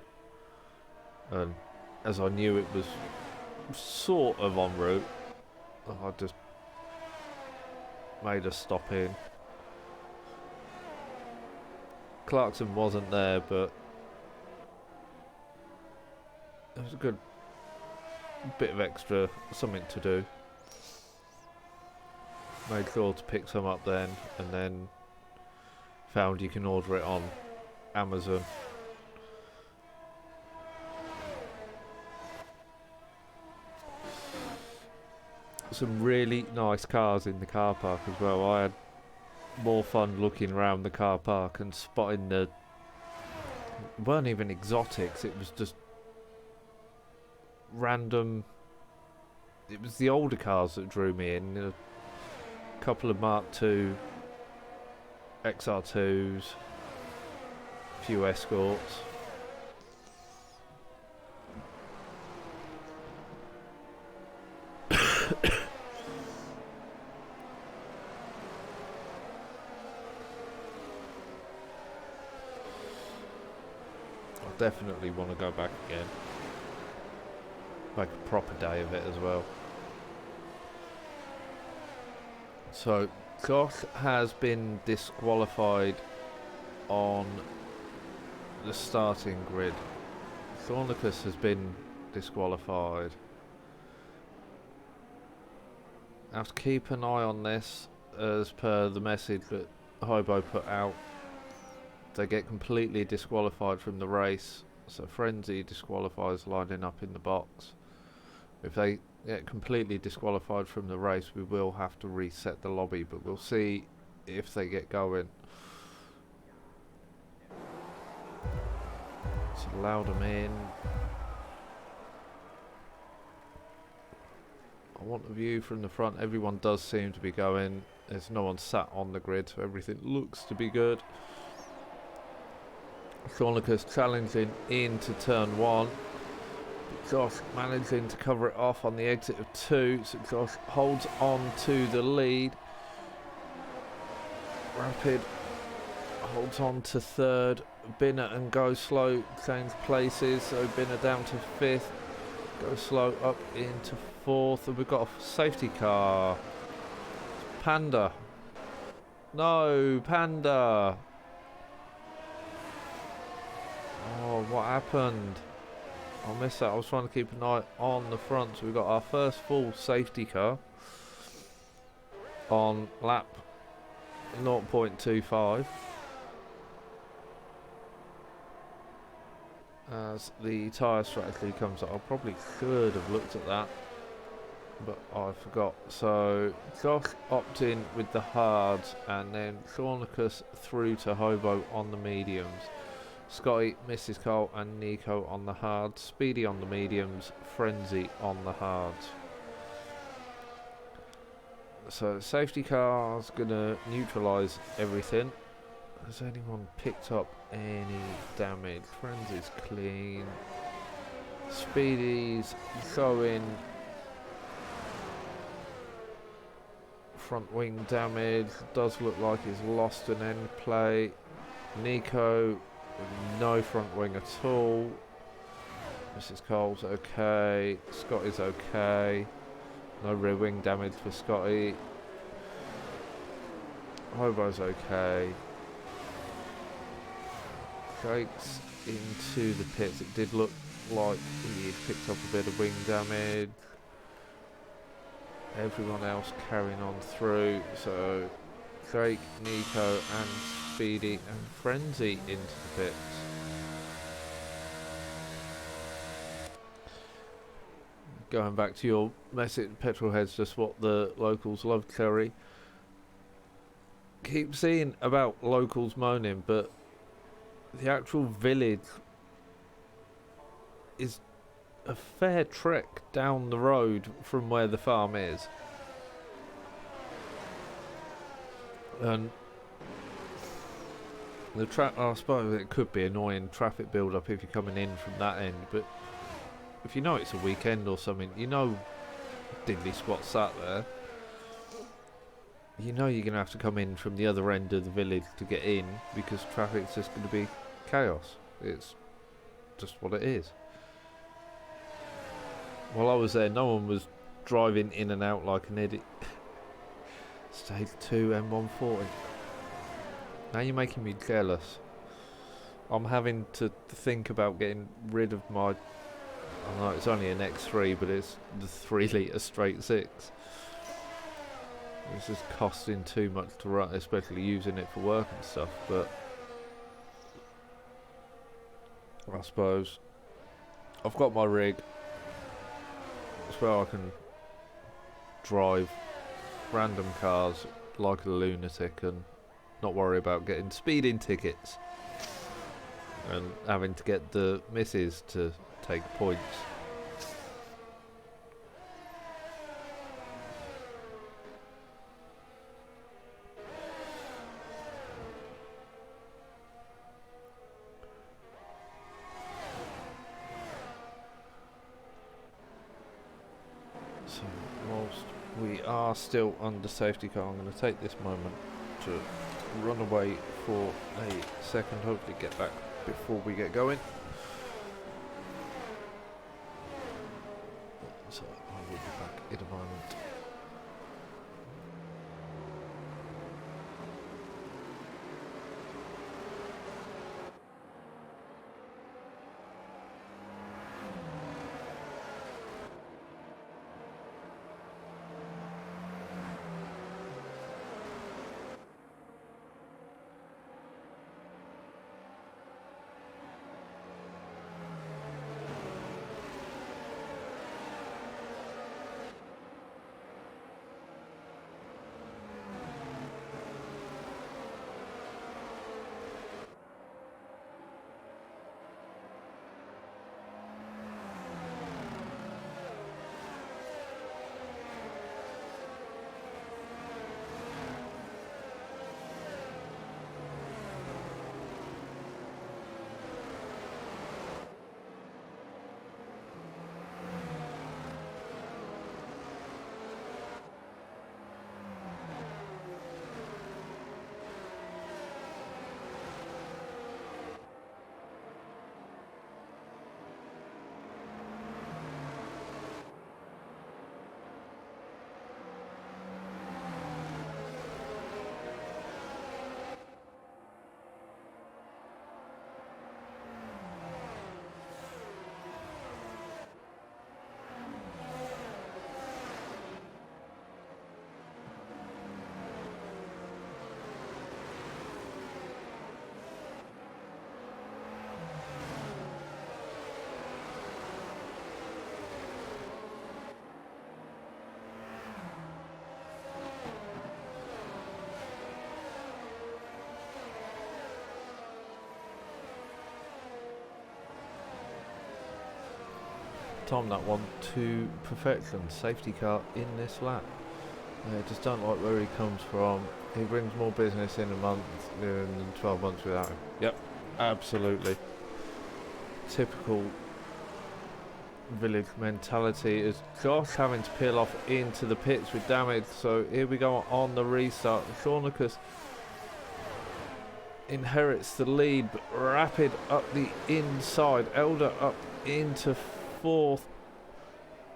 and as I knew it was sort of en route, I just made a stop in. Clarkson wasn't there, but it was a good bit of extra something to do. Made sure to pick some up then, and then found you can order it on Amazon. some really nice cars in the car park as well. I had more fun looking around the car park and spotting the... It weren't even exotics, it was just random... It was the older cars that drew me in. A couple of Mark II XR2s, a few Escorts. Definitely want to go back again. Make a proper day of it as well. So, Josh has been disqualified on the starting grid. Thornicus has been disqualified. I have to keep an eye on this as per the message that Hobo put out. They get completely disqualified from the race, so Frenzy disqualifies lining up in the box. If they get completely disqualified from the race, we will have to reset the lobby, but we'll see if they get going. So allow them in. I want a view from the front. Everyone does seem to be going. There's no one sat on the grid, so everything looks to be good. Thornicus challenging into turn 1. Josh managing to cover it off on the exit of 2, so Josh holds on to the lead. Rapid holds on to 3rd. Binner and Go Slow change places, so Binner down to 5th. Go Slow up into 4th, and we've got a safety car. Panda. No, Panda. Oh, what happened? I missed that. I was trying to keep an eye on the front. So we've got our first full safety car on lap 0.25. As the tyre strategy comes up. I probably should have looked at that, but I forgot. So Josh opted in with the hards, and then Thornicus through to Hobo on the mediums. Scotty, Mrs. Cole and Nico on the hards, Speedy on the mediums, Frenzy on the hards. So safety car's gonna neutralise everything. Has anyone picked up any damage? Frenzy's clean. Speedy's showing front wing damage. Does look like he's lost an end plate. Nico, no front wing at all. Mrs. Cole's okay. Scotty's okay. No rear wing damage for Scotty. Hobo's okay. Jake's into the pits. It did look like he picked up a bit of wing damage. Everyone else carrying on through. So Jake, Nico and Speedy and Frenzy into the pits. Going back to your message, Petrolheads, just what the locals love, Terry. Keep seeing about locals moaning, but the actual village is a fair trek down the road from where the farm is. And the I suppose it could be annoying traffic build up if you're coming in from that end, but if you know it's a weekend or something, you know diddly squat sat there, you know you're going to have to come in from the other end of the village to get in, because traffic's just going to be chaos. It's just what it is. While I was there, no one was driving in and out like an idiot. Stage 2 M140. Now you're making me jealous. I'm having to think about getting rid of my... I know it's only an X3, but it's the 3 litre straight 6. It's just costing too much to run, especially using it for work and stuff, but I suppose I've got my rig. That's where I can drive random cars like a lunatic and not worry about getting speeding tickets and having to get the missus to take points. So whilst we are still under safety car, I'm going to take this moment to run away for a second, hopefully get back before we get going. So I will be back in a moment. Time that one to perfection. Safety car in this lap. Just don't like where he comes from. He brings more business in a month than 12 months without him. Yep, absolutely. Typical village mentality is Josh having to peel off into the pits with damage. So here we go on the restart. Shaunicus inherits the lead, but Rapid up the inside. Elder up into fourth,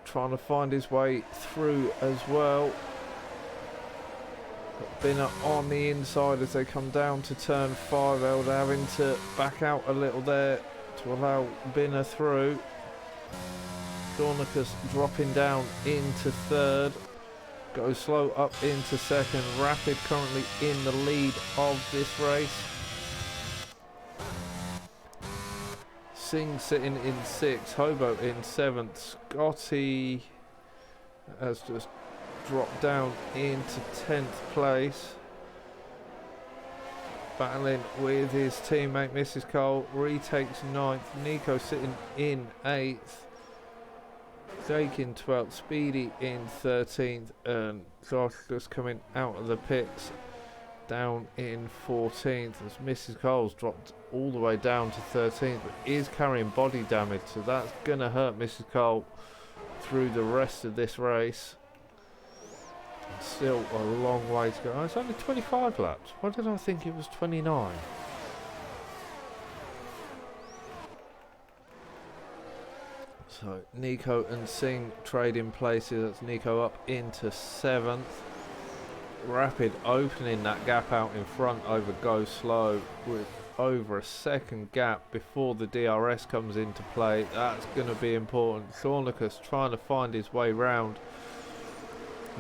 trying to find his way through as well. Got Binner on the inside as they come down to turn 5. Elder having to back out a little there to allow Binner through. Dornicus dropping down into third, goes slow up into second. Rapid currently in the lead of this race. Singh sitting in 6th, Hobo in 7th. Scotty has just dropped down into 10th place. Battling with his teammate Mrs. Cole, retakes 9th. Nico sitting in 8th. Jake in 12th, Speedy in 13th, and Josh just coming out of the pits down in 14th as Mrs. Cole's dropped all the way down to 13th, but is carrying body damage, so that's going to hurt Mrs. Cole through the rest of this race. Still a long way to go. Oh, it's only 25 laps. Why did I think it was 29? So Nico and Singh trading places. That's Nico up into 7th. Rapid opening that gap out in front over Go Slow with over a second gap before the DRS comes into play. That's going to be important. Shaunicus trying to find his way round.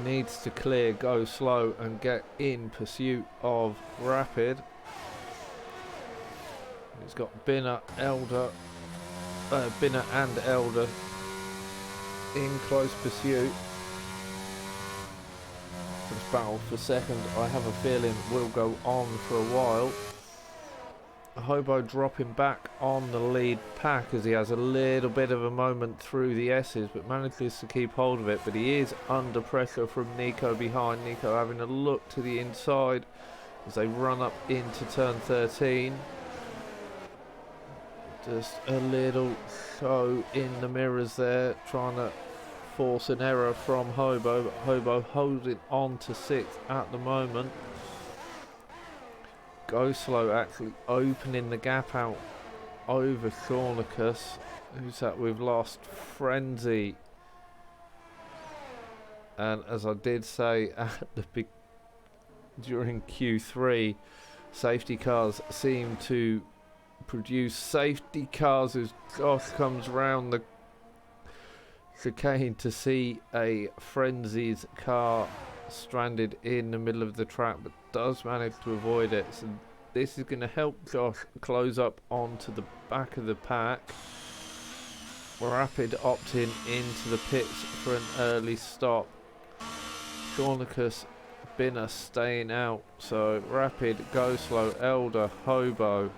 Needs to clear Go Slow and get in pursuit of Rapid. He's got Binner, Binner and Elder in close pursuit. This battle for second, I have a feeling, will go on for a while. Hobo dropping back on the lead pack as he has a little bit of a moment through the S's, but manages to keep hold of it. But he is under pressure from Nico behind. Nico having a look to the inside as they run up into turn 13. Just a little show in the mirrors there, trying to force an error from Hobo, but Hobo holding on to 6th at the moment. Go Slow actually opening the gap out over Shaunicus, who's that we've lost Frenzy. And as I did say at the big during Q3, safety cars seem to produce safety cars as Josh comes round the chicane to see a Frenzy's car stranded in the middle of the track, but does manage to avoid it. So this is going to help Josh close up onto the back of the pack. Rapid opting into the pits for an early stop. Shaunicus, Binner staying out, so Rapid, Go Slow, Elder, Hobo.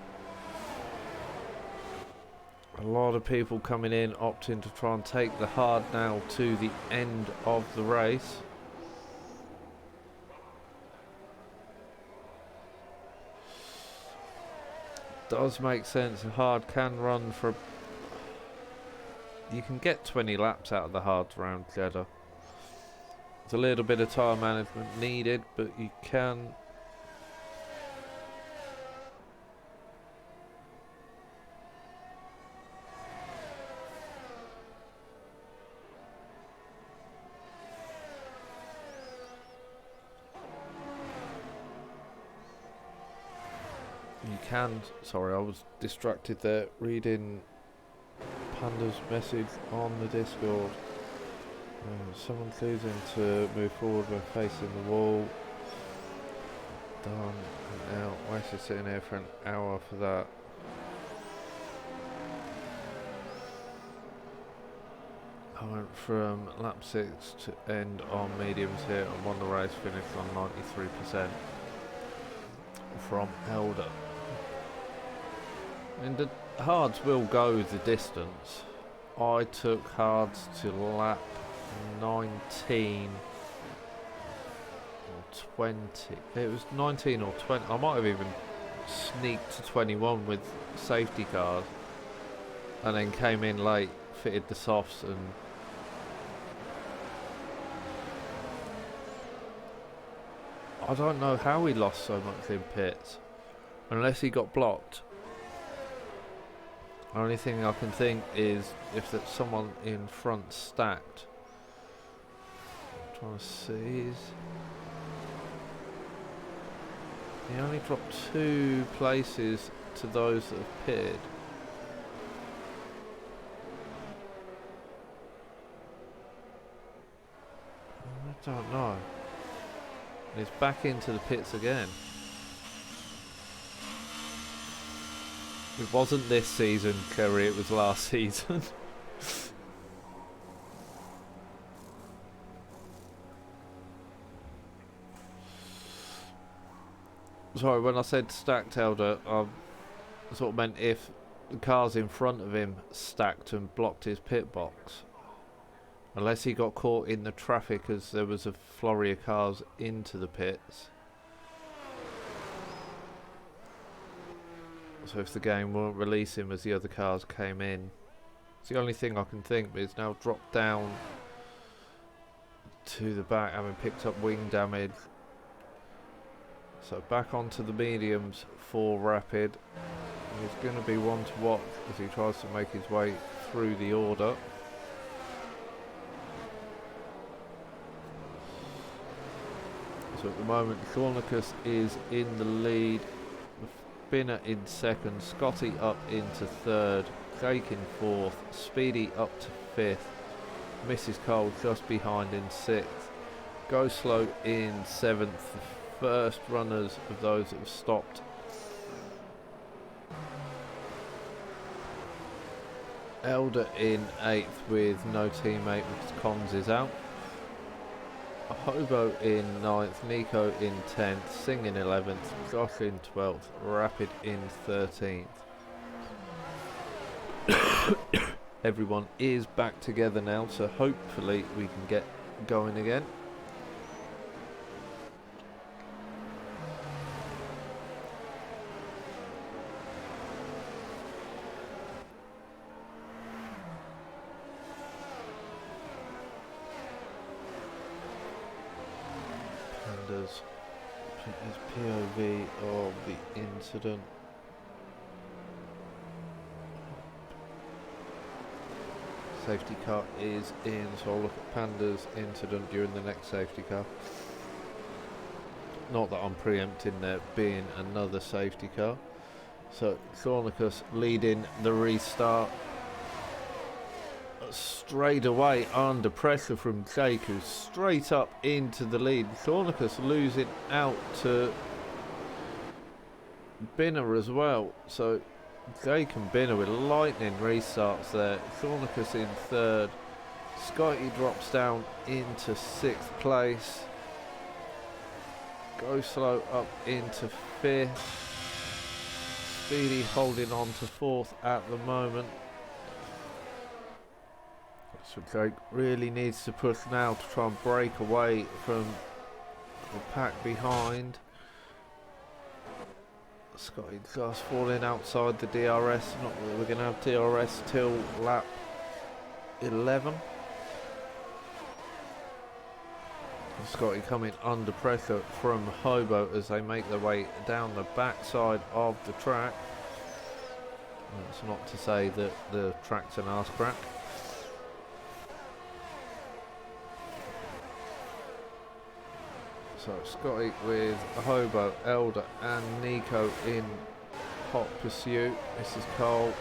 A lot of people coming in opting to try and take the hard now to the end of the race. Does make sense. The hard can run for... You can get 20 laps out of the hard round Jeddah. There's a little bit of tyre management needed, but you can... Sorry, I was distracted there reading Panda's message on the Discord. Someone choosing to move forward when facing the wall. Done and out. Wasted sitting here for an hour for that. I went from lap 6 to end on mediums here and won the race, finished on 93% from Elder. I mean, the hards will go the distance. I took hards to lap 19 or 20. It was 19 or 20. I might have even sneaked to 21 with safety cars and then came in late, fitted the softs, and I don't know how he lost so much in pits unless he got blocked. The only thing I can think is if that someone in front stacked. I'm trying to see. He only dropped 2 places to those that have pitted. I don't know. And he's back into the pits again. It wasn't this season, Kerry, it was last season. Sorry, when I said stacked Elder, I sort of meant if the cars in front of him stacked and blocked his pit box. Unless he got caught in the traffic as there was a flurry of cars into the pits. So if the game won't release him as the other cars came in. It's the only thing I can think, but he's now dropped down to the back, having picked up wing damage. So back onto the mediums for Rapid. He's going to be one to watch as he tries to make his way through the order. So at the moment, Shaunicus is in the lead. Binner in second, Scotty up into third, Jake in fourth, Speedy up to fifth, Mrs. Cole just behind in sixth, Go Slow in seventh, the first runners of those that have stopped. Elder in eighth with no teammate because Cons is out. Hobo in 9th, Nico in 10th, Sing in 11th, Josh in 12th, Rapid in 13th. Everyone is back together now, so hopefully we can get going again. Pandas is POV of the incident. Safety car is in, so I'll look at Panda's incident during the next safety car. Not that I'm preempting there being another safety car. So Thornicus leading the restart. Straight away under pressure from Jake, who's straight up into the lead. Thornicus losing out to Binner as well. So Jake and Binner with lightning restarts there. Thornicus in 3rd. Scotty drops down into 6th place. Go Slow up into 5th. Speedy holding on to 4th at the moment. So Jake really needs to push now to try and break away from the pack behind. Scotty just falling outside the DRS. Not that we're going to have DRS till lap 11. Scotty coming under pressure from Hobo as they make their way down the backside of the track. That's not to say that the track's an arse crack. So Scotty with Hobo, Elder and Nico in hot pursuit. This is Cole.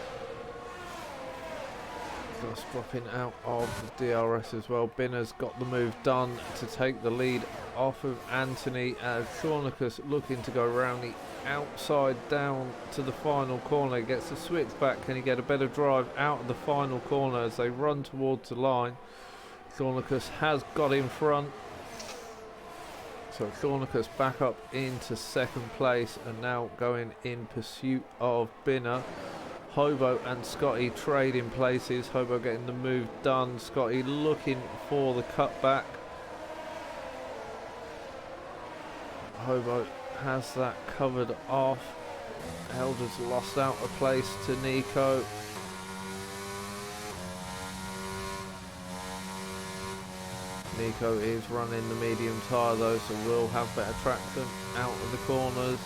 Just dropping out of the DRS as well. Binner's got the move done to take the lead off of Anthony, as Thornicus looking to go around the outside down to the final corner. Gets the switch back. Can he get a better drive out of the final corner as they run towards the line? Thornicus has got in front. So Thornicus back up into 2nd place and now going in pursuit of Binner. Hobo and Scotty trading places. Hobo getting the move done. Scotty looking for the cutback. Hobo has that covered off. Elder's lost out a place to Nico. Nico is running the medium tyre though, so we'll have better traction out of the corners.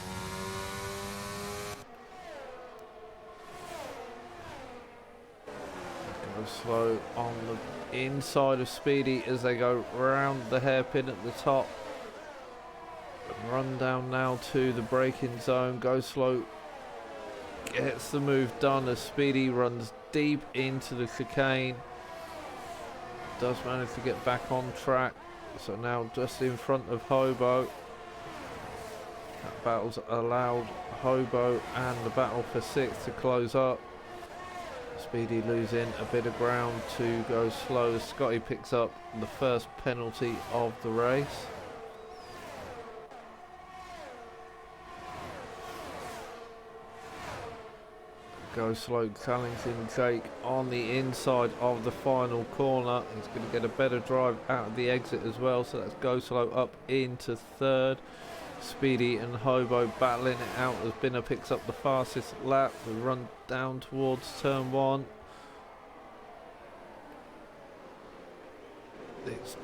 Go slow on the inside of Speedy as they go round the hairpin at the top. Run down now to the braking zone. Go slow. Gets the move done as Speedy runs deep into the chicane. Does manage to get back on track, so now just in front of Hobo. That battle's allowed Hobo and the battle for 6th to close up. Speedy losing a bit of ground to Go Slow. Scotty picks up the first penalty of the race. Go Slow challenging Jake on the inside of the final corner. He's going to get a better drive out of the exit as well, so that's Go Slow up into 3rd. Speedy and Hobo battling it out as Binner picks up the fastest lap. We run down towards turn 1. It's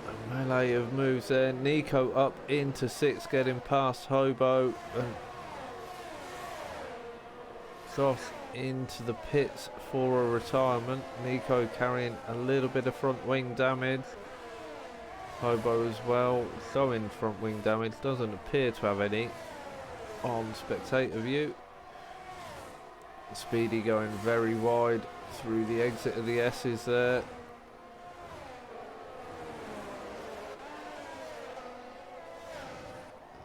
a melee of moves there. Nico up into 6th, getting past Hobo, and Josh into the pits for a retirement. Nico carrying a little bit of front wing damage. Hobo as well showing front wing damage. Doesn't appear to have any on spectator view. Speedy going very wide through the exit of the S's there.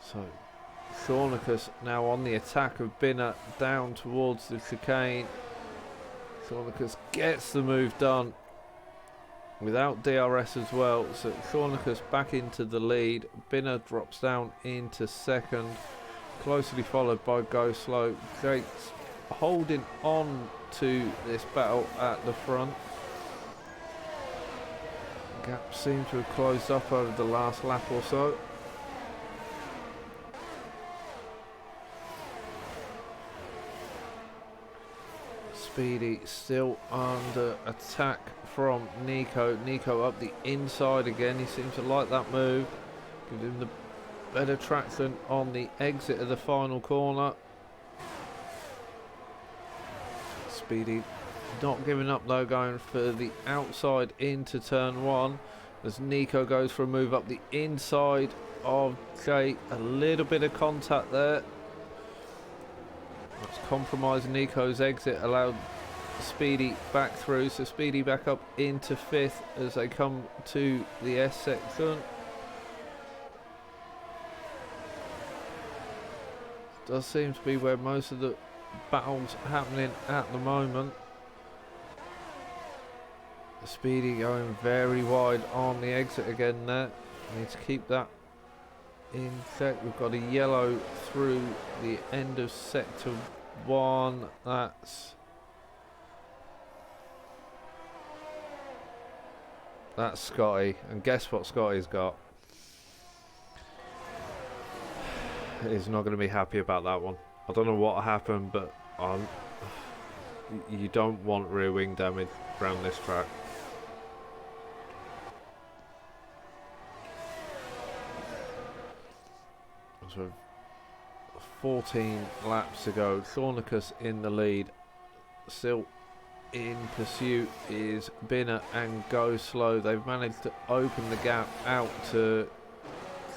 So Thornicus now on the attack of Binner down towards the chicane. Thornicus gets the move done. without DRS as well. So Shornicus back into the lead. Binner drops down into second, closely followed by Go Slow. Jake's holding on to this battle at the front. Gap seems to have closed up over the last lap or so. Speedy still under attack from Nico. Nico up the inside again. He seems to like that move. Give him the better traction on the exit of the final corner. Speedy not giving up though, going for the outside into turn one as Nico goes for a move up the inside of Jake. A little bit of contact there. That's compromising Nico's exit, allowed Speedy back through, so Speedy back up into fifth as they come to the S section. Does seem to be where most of the battles happening at the moment. Speedy going very wide on the exit again there. Need to keep that in check. We've got a yellow through the end of sector 1. That's Scotty, and guess what Scotty's got? He's not going to be happy about that one. I don't know what happened, but you don't want rear wing damage around this track. So 14 laps to go. Thornicus in the lead. Still in pursuit is Binner and Go Slow. They've managed to open the gap out to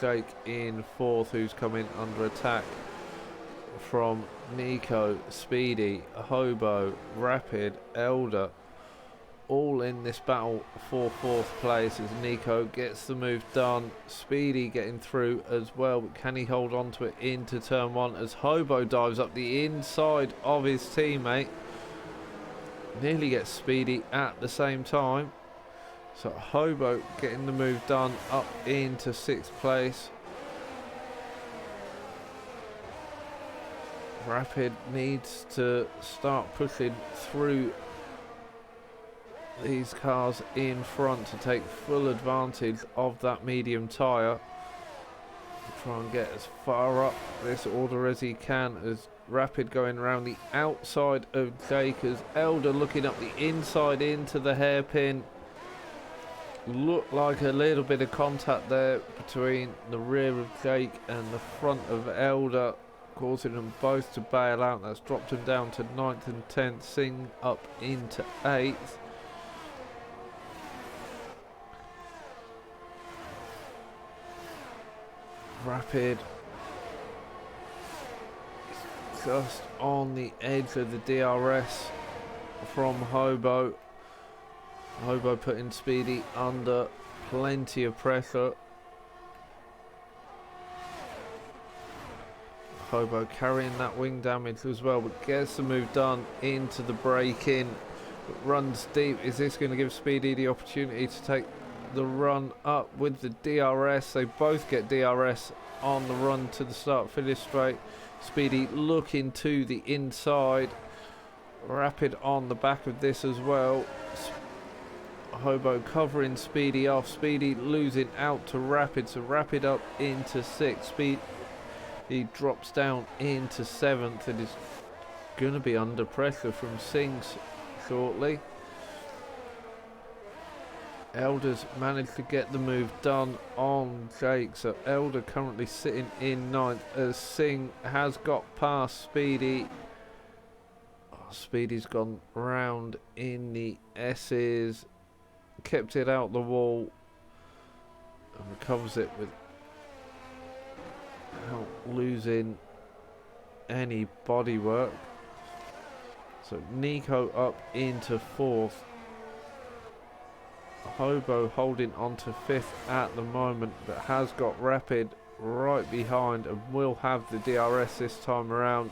Jake in fourth, who's coming under attack from Nico, Speedy, Hobo, Rapid, Elder. All in this battle for fourth place as Nico gets the move done. Speedy getting through as well, but can he hold on to it into turn one as Hobo dives up the inside of his teammate? Nearly gets Speedy at the same time. So Hobo getting the move done up into sixth place. Rapid needs to start pushing through these cars in front to take full advantage of that medium tyre. Try and get as far up this order as he can as Rapid going around the outside of Jake as Elder looking up the inside into the hairpin. Looked like a little bit of contact there between the rear of Jake and the front of Elder, causing them both to bail out. That's dropped him down to 9th and 10th, Singh up into 8th. Rapid just on the edge of the DRS from Hobo. Hobo putting Speedy under plenty of pressure. Hobo carrying that wing damage as well, but gets the move done into the break in. But runs deep. Is this going to give Speedy the opportunity to take the run up with the DRS? They both get DRS on the run to the start finish straight. Speedy looking to the inside. Rapid on the back of this as well. Hobo covering Speedy off. Speedy losing out to Rapid, so Rapid up into 6th. Speed he drops down into 7th and is going to be under pressure from Sings shortly. Elder's managed to get the move done on Jake, so Elder currently sitting in 9th as Singh has got past Speedy. Speedy's gone round in the S's, kept it out the wall and recovers it without losing any bodywork. So Nico up into 4th. Hobo holding on to 5th at the moment, but has got Rapid right behind and will have the DRS this time around.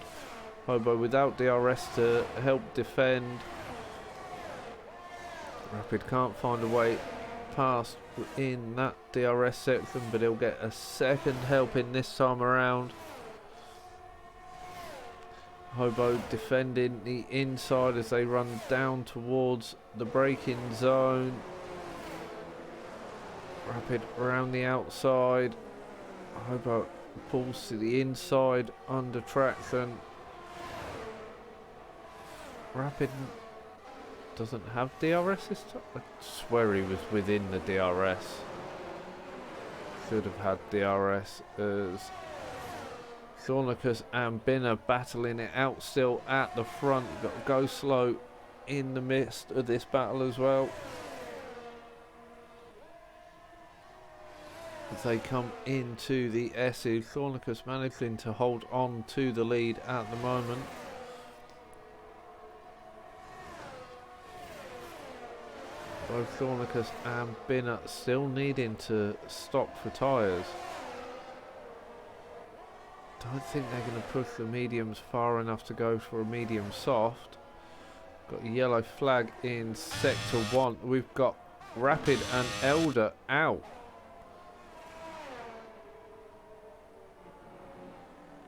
Hobo without DRS to help defend. Rapid can't find a way past in that DRS section, but he'll get a second helping this time around. Hobo defending the inside as they run down towards the braking zone. Rapid around the outside. Hobo pulls to the inside under traction. Rapid doesn't have DRS this time. I swear he was within the DRS. Should have had DRS as Thornicus and Binner battling it out still at the front. Got to go slow in the midst of this battle as well. As they come into the S's, Thornicus managing to hold on to the lead at the moment. Both Thornicus and Binner still needing to stop for tyres. Don't think they're going to push the mediums far enough to go for a medium soft. Got a yellow flag in sector 1. We've got Rapid and Elder out.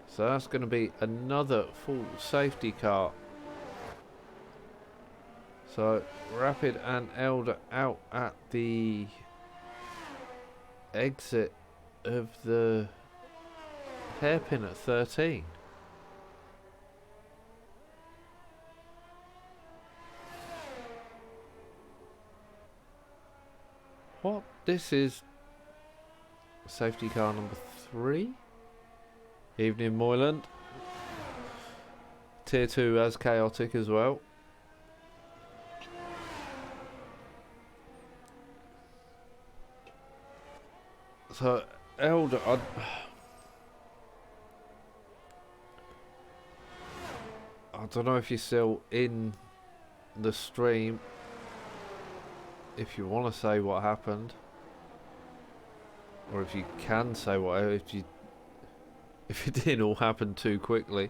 So that's going to be another full safety car. So Rapid and Elder out at the exit of the hairpin at 13. What? This is safety car number 3. Evening Moyland. Tier 2 as chaotic as well. So Elder, I don't know if you're still in the stream, if you want to say what happened, or if you can say what, if it didn't all happen too quickly.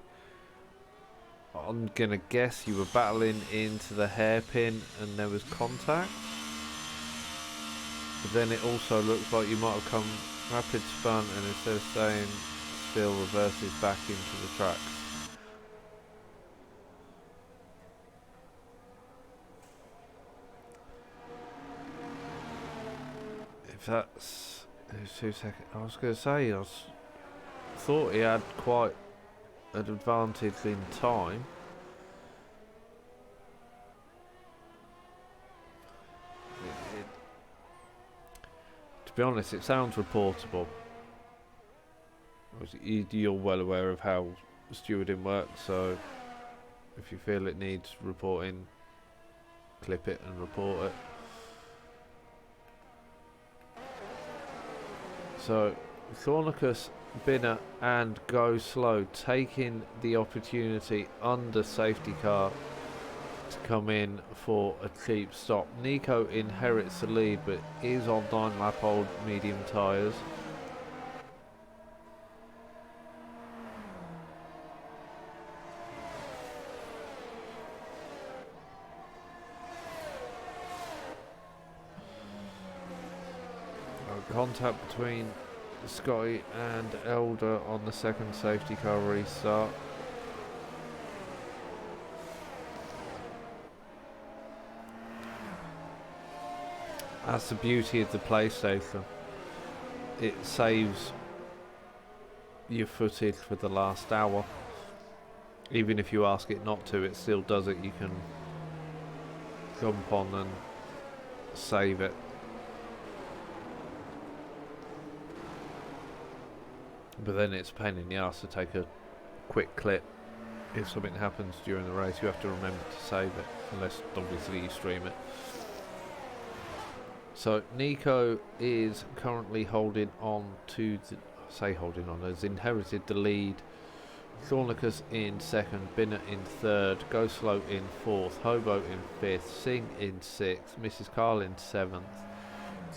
I'm gonna guess you were battling into the hairpin and there was contact. But then it also looks like you might have come rapid spun and instead of staying still reverses back into the tracks. If that's 2 seconds, I was going to say thought he had quite an advantage in time. To be honest, it sounds reportable. You're well aware of how stewarding works, so if you feel it needs reporting, clip it and report it. So Thornicus, Binner and Go Slow taking the opportunity under safety car to come in for a cheap stop. Nico inherits the lead but is on 9-lap old medium tyres. Contact between Scotty and Elder on the second safety car restart. That's the beauty of the PlayStation. It saves your footage for the last hour. Even if you ask it not to, it still does it. You can jump on and save it. But then it's a pain in the ass to take a quick clip. If something happens during the race, you have to remember to save it, unless obviously you stream it. So Nico is currently holding on to has inherited the lead. Thornicus in second, Binner in third, Go Slow in fourth, Hobo in fifth, Singh in sixth, Mrs. Carl in seventh,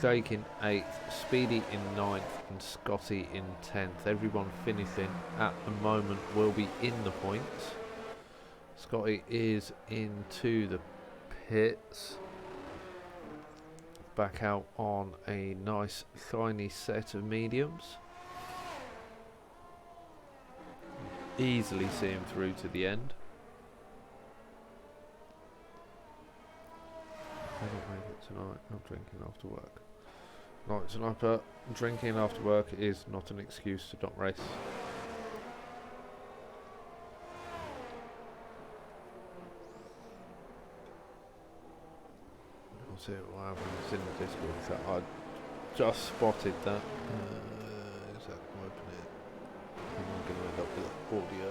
Jake in 8th, Speedy in 9th and Scotty in 10th. Everyone finishing at the moment will be in the points. Scotty is into the pits. back out on a nice shiny set of mediums. Easily see him through to the end. I don't make it tonight. I'm drinking after work. Night sniper. Drinking after work is not an excuse to not race. I'll see what happens in the Discord. So I just spotted that. Is that open it? I'm going to end up with audio.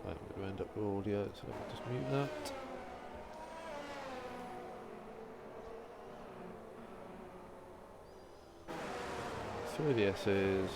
I'm going to end up with audio, so let me just mute that. Through the S's.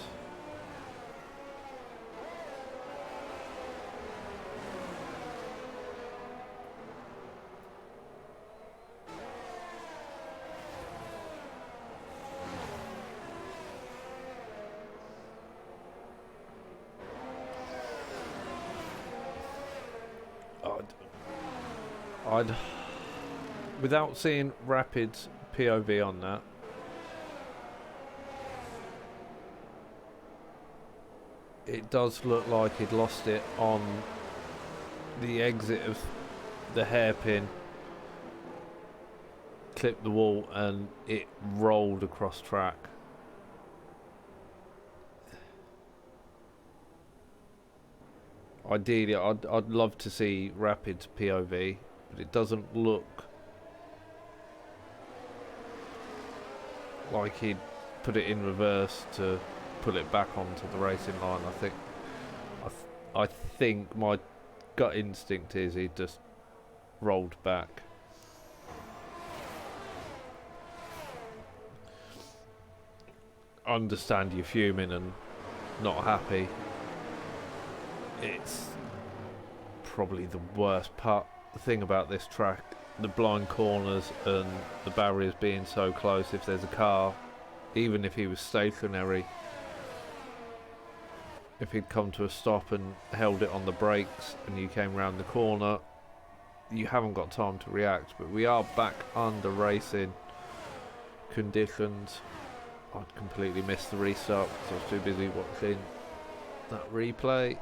I'd without seeing Rapid's POV on that, it does look like he'd lost it on the exit of the hairpin, clipped the wall, and it rolled across track. Ideally, I'd love to see Rapid's POV, but it doesn't look like he'd put it in reverse to pull it back onto the racing line. I think my gut instinct is he just rolled back. Understand you're fuming and not happy. It's probably the worst thing about this track, the blind corners and the barriers being so close. If there's a car, even if he was stationary, if he'd come to a stop and held it on the brakes and you came round the corner, you haven't got time to react. But we are back under racing conditions. I'd completely missed the restart because I was too busy watching that replay.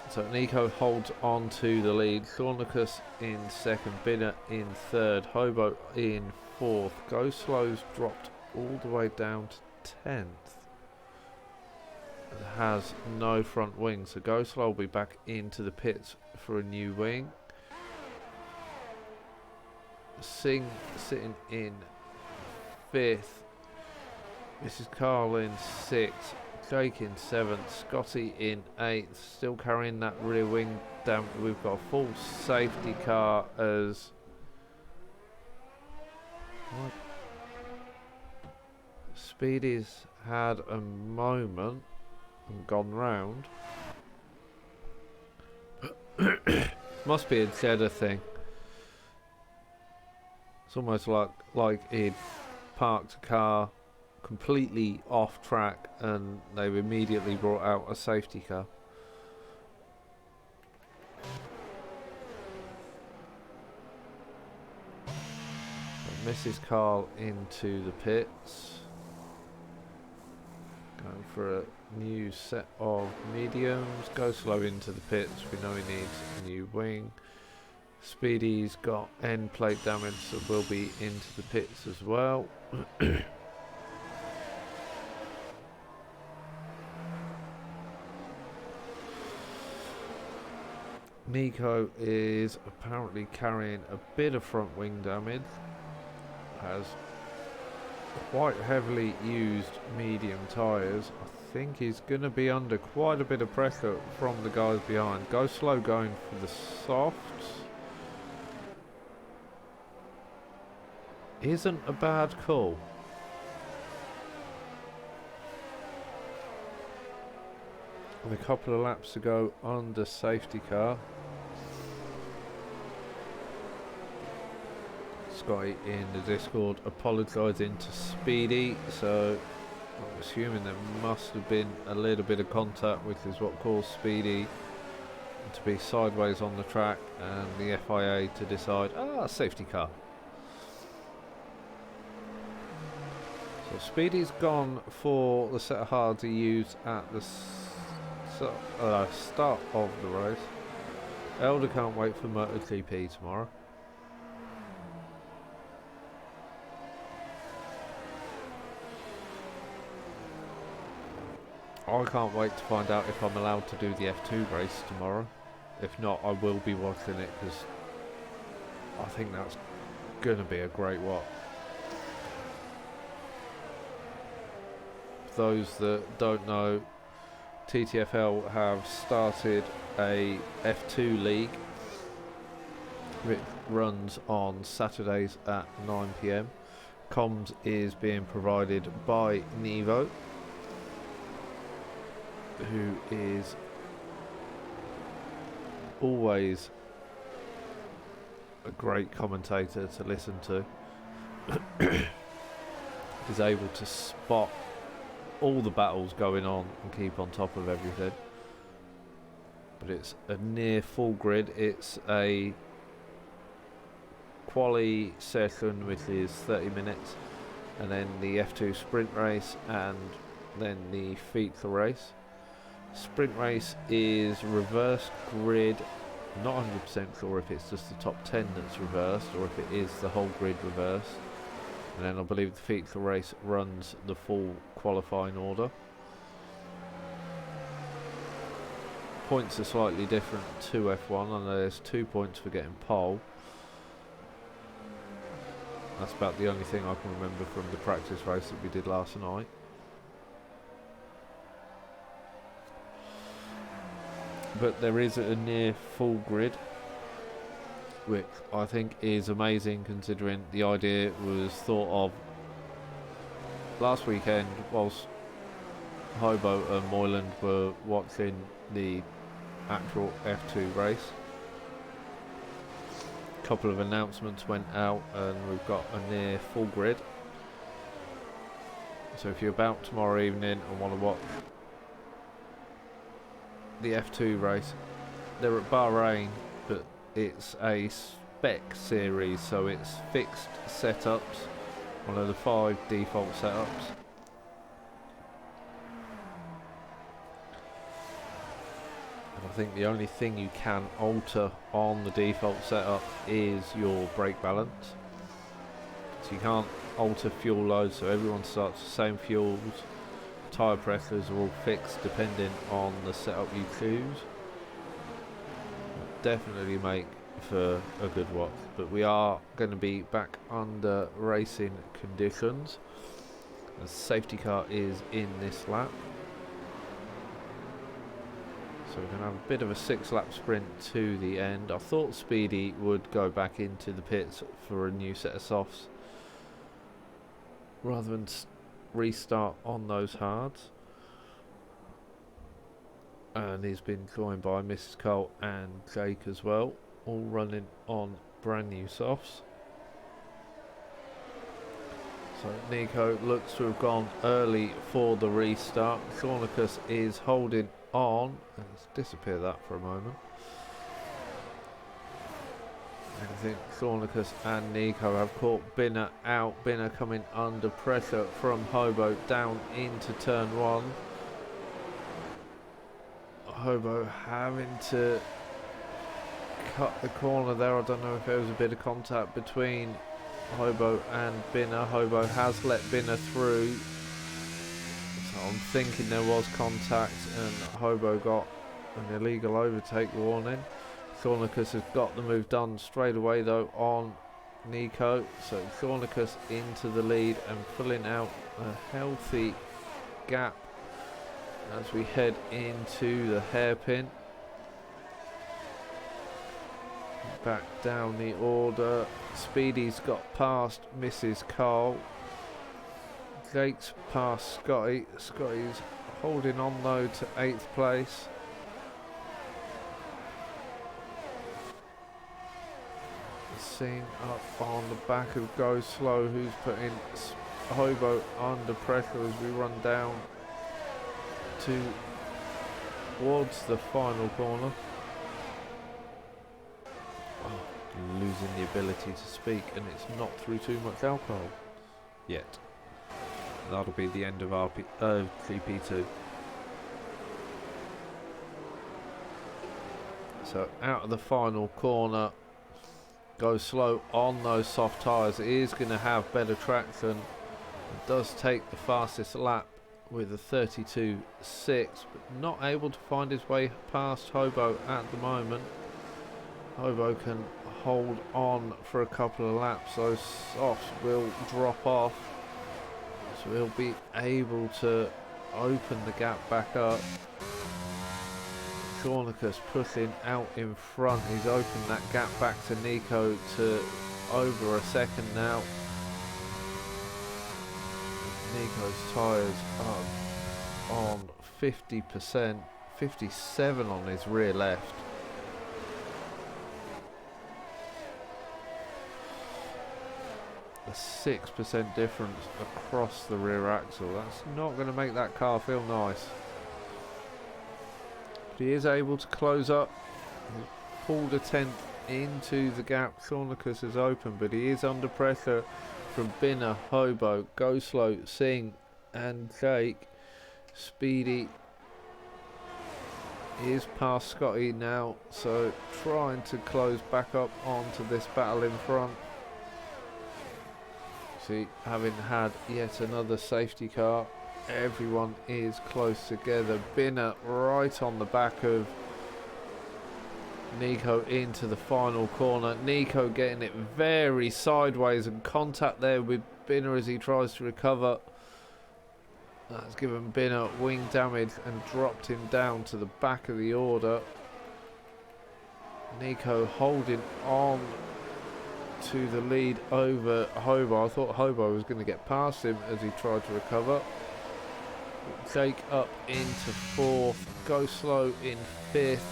So Nico holds on to the lead. Thornicus in second, Binner in third, Hobo in fourth. Go Slow's dropped all the way down to 10th. And has no front wing, so Go Slow will be back into the pits for a new wing. Singh sitting in fifth. Mrs. Carl in sixth. Jake in seventh, Scotty in eighth, still carrying that rear wing down. We've got a full safety car as what? Speedy's had a moment and gone round. Must be a Jeddah thing. It's almost like he'd parked a car completely off track and they've immediately brought out a safety car. So Mrs. Carl into the pits, going for a new set of mediums. Go Slow into the pits, we know he needs a new wing. Speedy's got end plate damage, so will be into the pits as well. Nico is apparently carrying a bit of front wing damage, has quite heavily used medium tyres. I think he's going to be under quite a bit of pressure from the guys behind. Go Slow going for the softs. Isn't a bad call. With a couple of laps to go under safety car. Scotty in the Discord apologising to Speedy, so I'm assuming there must have been a little bit of contact, which is what caused Speedy to be sideways on the track, and the FIA to decide, safety car. So Speedy's gone for the set of hards he used at the start of the race. Elder can't wait for MotoGP tomorrow. I can't wait to find out if I'm allowed to do the F2 race tomorrow. If not, I will be watching it because I think that's going to be a great watch. For those that don't know, TTFL have started a F2 league which runs on Saturdays at 9 PM. Comms is being provided by Nevo, who is always a great commentator to listen to. Is able to spot all the battles going on and keep on top of everything. But it's a near full grid. It's a quali session which is 30 minutes, and then the F2 sprint race, and then the feature race. Sprint race is reverse grid. I'm not 100% sure if it's just the top 10 that's reversed or if it is the whole grid reversed. And then I believe the feature race runs the full qualifying order. Points are slightly different to F1, and there's 2 points for getting pole. That's about the only thing I can remember from the practice race that we did last night. But there is a near full grid, which I think is amazing considering the idea was thought of last weekend whilst Hobo and Moyland were watching the actual F2 race. A couple of announcements went out and we've got a near full grid. So if you're about tomorrow evening and want to watch the F2 race, they're at Bahrain, but it's a spec series, so it's fixed setups, one of the 5 default setups. And I think the only thing you can alter on the default setup is your brake balance. So you can't alter fuel load, so everyone starts the same fuels. Tyre pressures are all fixed depending on the setup you choose. Definitely make for a good watch, but we are going to be back under racing conditions. The safety car is in this lap, so we're going to have a bit of a 6-lap sprint to the end. I thought Speedy would go back into the pits for a new set of softs rather than restart on those hards, and he's been joined by Mrs. Cole and Jake as well, all running on brand new softs. So Nico looks to have gone early for the restart. Cornicus is holding on. Let's disappear that for a moment. I think Cornicus and Nico have caught Binner out. Binner coming under pressure from Hobo down into turn 1. Hobo having to cut the corner there. I don't know if there was a bit of contact between Hobo and Binner. Hobo has let Binner through, so I'm thinking there was contact and Hobo got an illegal overtake warning. Cornicus has got the move done straight away though on Nico, so Cornicus into the lead and pulling out a healthy gap as we head into the hairpin. Back down the order. Speedy's got past Mrs. Cole. Jake's past Scotty. Scotty's holding on though to 8th place. Seen up on the back of Go Slow, who's putting Hobo under pressure as we run down towards the final corner. losing the ability to speak, and it's not through too much alcohol yet. That'll be the end of GP2. So out of the final corner, go slow on those soft tyres. It is going to have better traction. It does take the fastest lap with a 32.6, but not able to find his way past Hobo at the moment. Hobo can hold on for a couple of laps. Those softs will drop off, so he'll be able to open the gap back up. Cornicus pushing out in front. He's opened that gap back to Nico to over a second now. Nico's tyres are on 50%, 57 on his rear left. A 6% difference across the rear axle. That's not going to make that car feel nice. But he is able to close up. He's pulled a tenth into the gap. Cornicus is open, but he is under pressure from Binner, Hobo, Go Slow, Singh and Jake. Speedy is past Scotty now, so trying to close back up onto this battle in front. See, having had yet another safety car, everyone is close together. Binner right on the back of Nico into the final corner. Nico getting it very sideways, and contact there with Binner as he tries to recover. That's given Binner wing damage and dropped him down to the back of the order. Nico holding on to the lead over Hobo. I thought Hobo was going to get past him as he tried to recover. Jake up into fourth, Go Slow in fifth.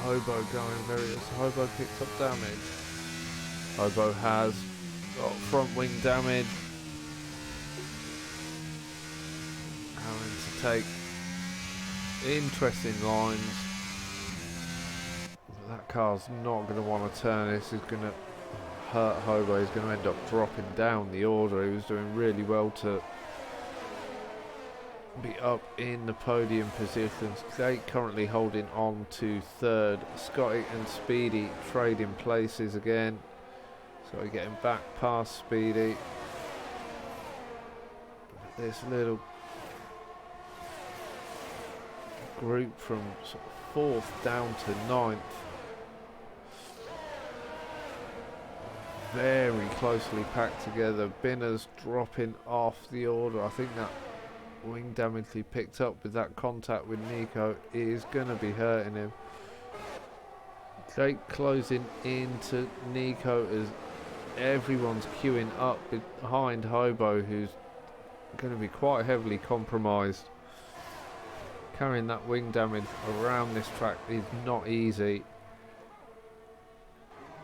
Hobo going very... Hobo picks up damage. Hobo has got front wing damage. Having to take interesting lines. That car's not going to want to turn. This is going to hurt Hobo. He's going to end up dropping down the order. He was doing really well to be up in the podium positions. Jake currently holding on to third. Scotty and Speedy trading places again. Scotty getting back past Speedy. This little group from sort of fourth down to ninth, very closely packed together. Binner's dropping off the order. I think that wing damage he picked up with that contact with Nico is going to be hurting him. Jake closing into Nico as everyone's queuing up behind Hobo, who's going to be quite heavily compromised. Carrying that wing damage around this track is not easy.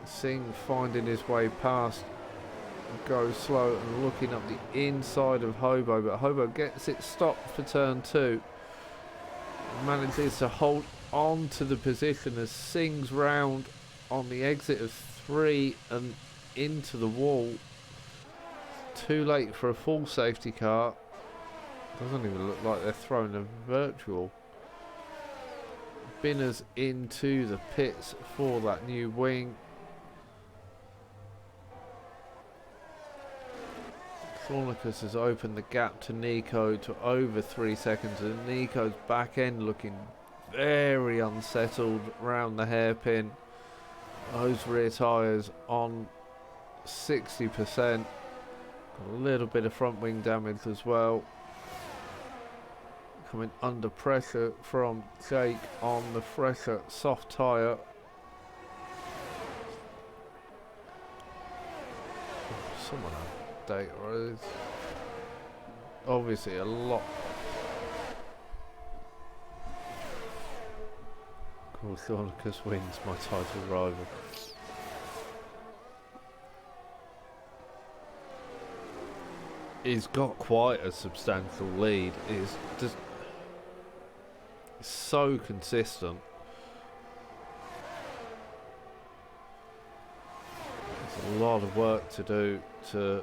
Singh finding his way past Go Slow and looking up the inside of Hobo, but Hobo gets it stopped for turn 2. Manages to hold on to the position as Singh's round on the exit of 3 and into the wall. Too late for a full safety car. Doesn't even look like they're throwing a virtual. Binner's into the pits for that new wing. Cornicus has opened the gap to Nico to over 3 seconds, and Nico's back end looking very unsettled round the hairpin. Those rear tyres on 60%. Got a little bit of front wing damage as well. Coming under pressure from Jake on the fresher soft tyre. Someone update, or obviously a lot. Cornicus wins, my title rival. He's got quite a substantial lead. He's just so consistent. There's a lot of work to do to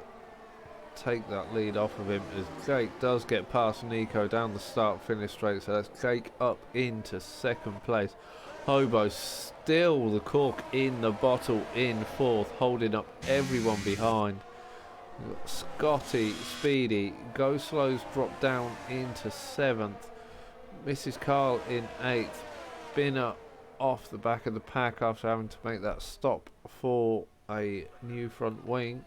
take that lead off of him, as Jake does get past Nico down the start-finish straight. So that's Jake up into second place. Hobo still the cork in the bottle in fourth, holding up everyone behind. We've got Scotty, Speedy, Go Slow's dropped down into seventh. Mrs. Carl in eighth. Binner off the back of the pack after having to make that stop for a new front wing.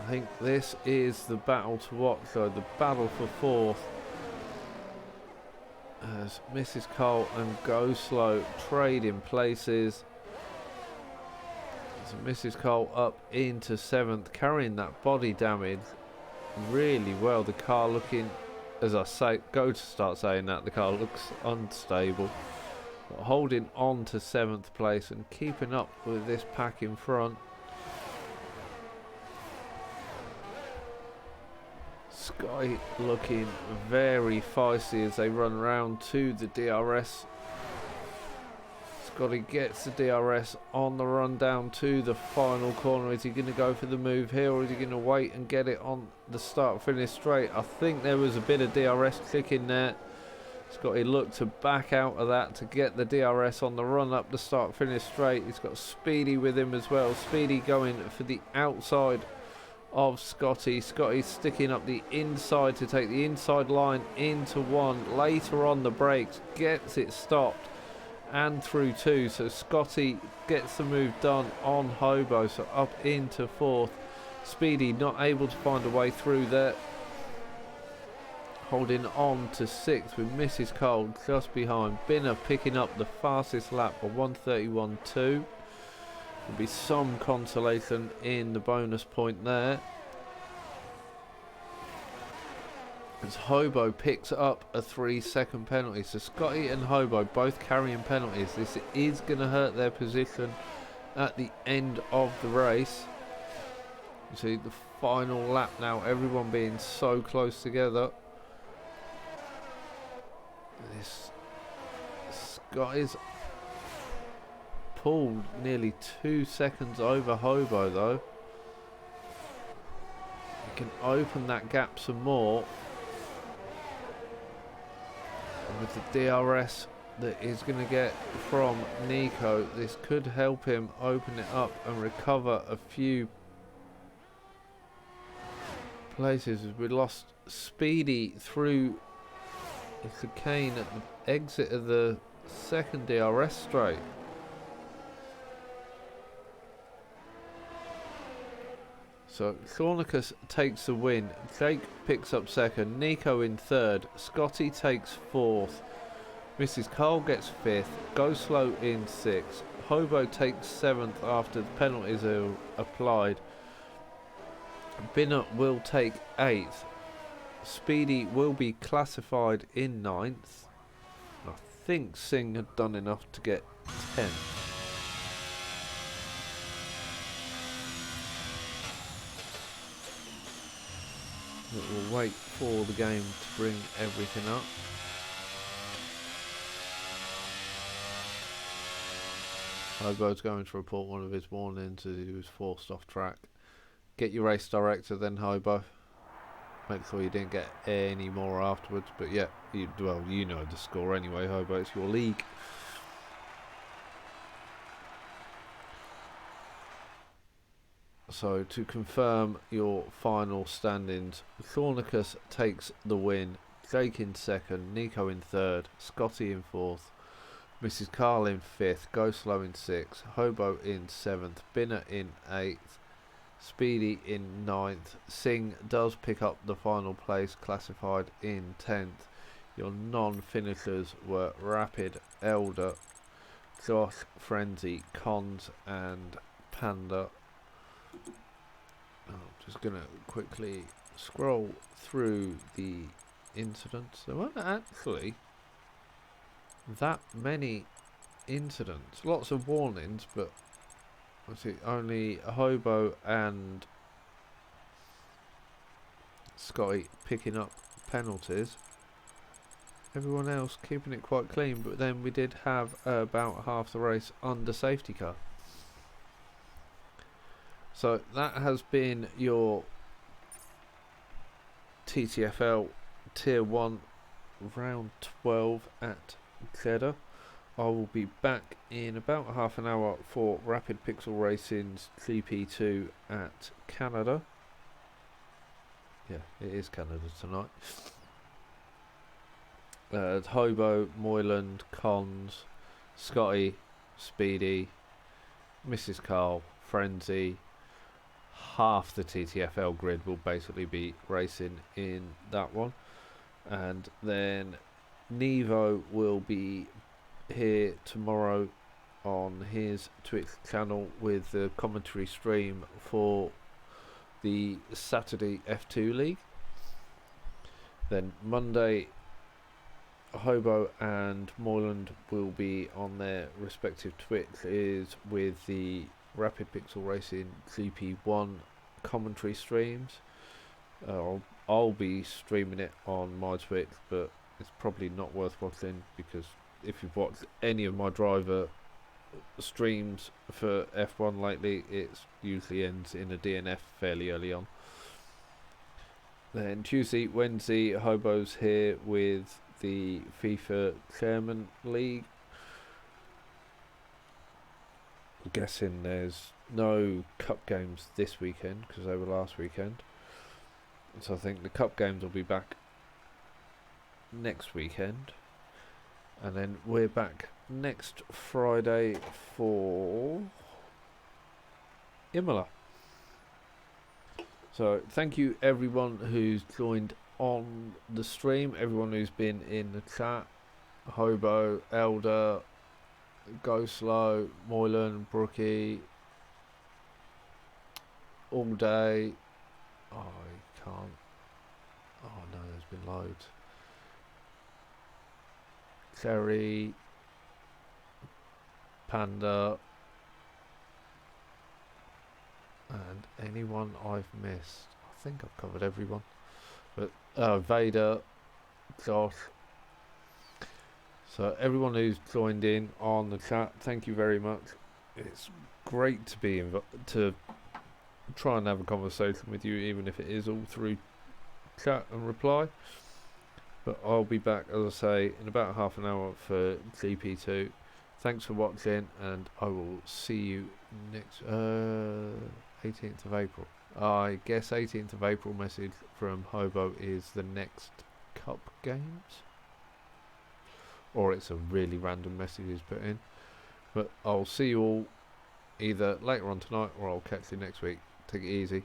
I think this is the battle to watch though, the battle for fourth, as Mrs. Cole and Go Slow trade in places. So Mrs. Cole up into seventh, carrying that body damage really well. The car looking, as I say, go to start saying that, the car looks unstable. But holding on to seventh place and keeping up with this pack in front. Sky looking very feisty as they run round to the DRS. Scotty gets the DRS on the run down to the final corner. Is he going to go for the move here, or is he going to wait and get it on the start finish straight? I think there was a bit of DRS clicking there. Scotty looked to back out of that to get the DRS on the run up the start finish straight. He's got Speedy with him as well. Speedy going for the outside of Scotty. Scotty sticking up the inside to take the inside line into one. Later on the brakes, gets it stopped and through two. So Scotty gets the move done on Hobo, so up into fourth. Speedy not able to find a way through there. Holding on to sixth with Mrs. Cole just behind. Binner picking up the fastest lap of 1:31.2. There'll be some consolation in the bonus point there, as Hobo picks up a 3-second penalty. So Scotty and Hobo both carrying penalties. This is going to hurt their position at the end of the race. You see the final lap now, everyone being so close together. This Scotty's pulled nearly 2 seconds over Hobo though. He can open that gap some more. And with the DRS that he's going to get from Nico, this could help him open it up and recover a few places. We lost Speedy through the chicane at the exit of the second DRS straight. So Thornicus takes the win. Jake picks up second. Nico in third. Scotty takes fourth. Mrs. Carl gets fifth. Go Slow in sixth. Hobo takes seventh after the penalties are applied. Binner will take eighth. Speedy will be classified in ninth. I think Singh had done enough to get 10th. But we'll wait for the game to bring everything up. Hobo's going to report one of his warnings as he was forced off track. Get your race director then, Hobo. Make sure you didn't get any more afterwards, but yeah, you know the score anyway, Hobo, it's your league. So to confirm your final standings, Thornicus takes the win, Jake in second, Nico in third, Scotty in fourth, Mrs. Carl in fifth, Go Slow in sixth, Hobo in seventh, Binner in eighth, Speedy in ninth. Singh does pick up the final place, classified in 10th. Your non-finishers were Rapid, Elder, Josh, Frenzy, Cons and Panda. I'm just going to quickly scroll through the incidents. There weren't actually that many incidents. Lots of warnings, but I see only Hobo and Scotty picking up penalties. everyone else keeping it quite clean, but then we did have about half the race under safety car. So that has been your TTFL Tier 1 round 12 at Jeddah. I will be back in about half an hour for Rapid Pixel Racing's GP2 at Canada. Yeah, it is Canada tonight. Hobo, Moyland, Cons, Scotty, Speedy, Mrs. Carl, Frenzy. Half the TTFL grid will basically be racing in that one. And then Nevo will be here tomorrow on his Twitch channel with the commentary stream for the Saturday F2 League. Then Monday, Hobo and Moyland will be on their respective Twitches with the Rapid Pixel Racing GP1 commentary streams. I'll be streaming it on my Twitch, but it's probably not worth watching, because if you've watched any of my driver streams for F1 lately, it usually ends in a DNF fairly early on. Then Tuesday, Wednesday, Hobo's here with the FIFA Chairman League. I'm guessing there's no cup games this weekend because they were last weekend. So I think the cup games will be back next weekend. And then we're back next Friday for Imola. So thank you everyone who's joined on the stream, everyone who's been in the chat. Hobo, Elder, Go Slow, Moylan, Brookie, all day. Oh, I can't. Oh no, there's been loads. Cherry, Panda, and anyone I've missed. I think I've covered everyone. But Vader, Josh. So everyone who's joined in on the chat, thank you very much. It's great to be to try and have a conversation with you, even if it is all through chat and reply. But I'll be back, as I say, in about half an hour for GP2. Thanks for watching, and I will see you next 18th of April. I guess 18th of April message from Hobo is the next Cup Games. Or it's a really random message he's put in. But I'll see you all either later on tonight, or I'll catch you next week. Take it easy.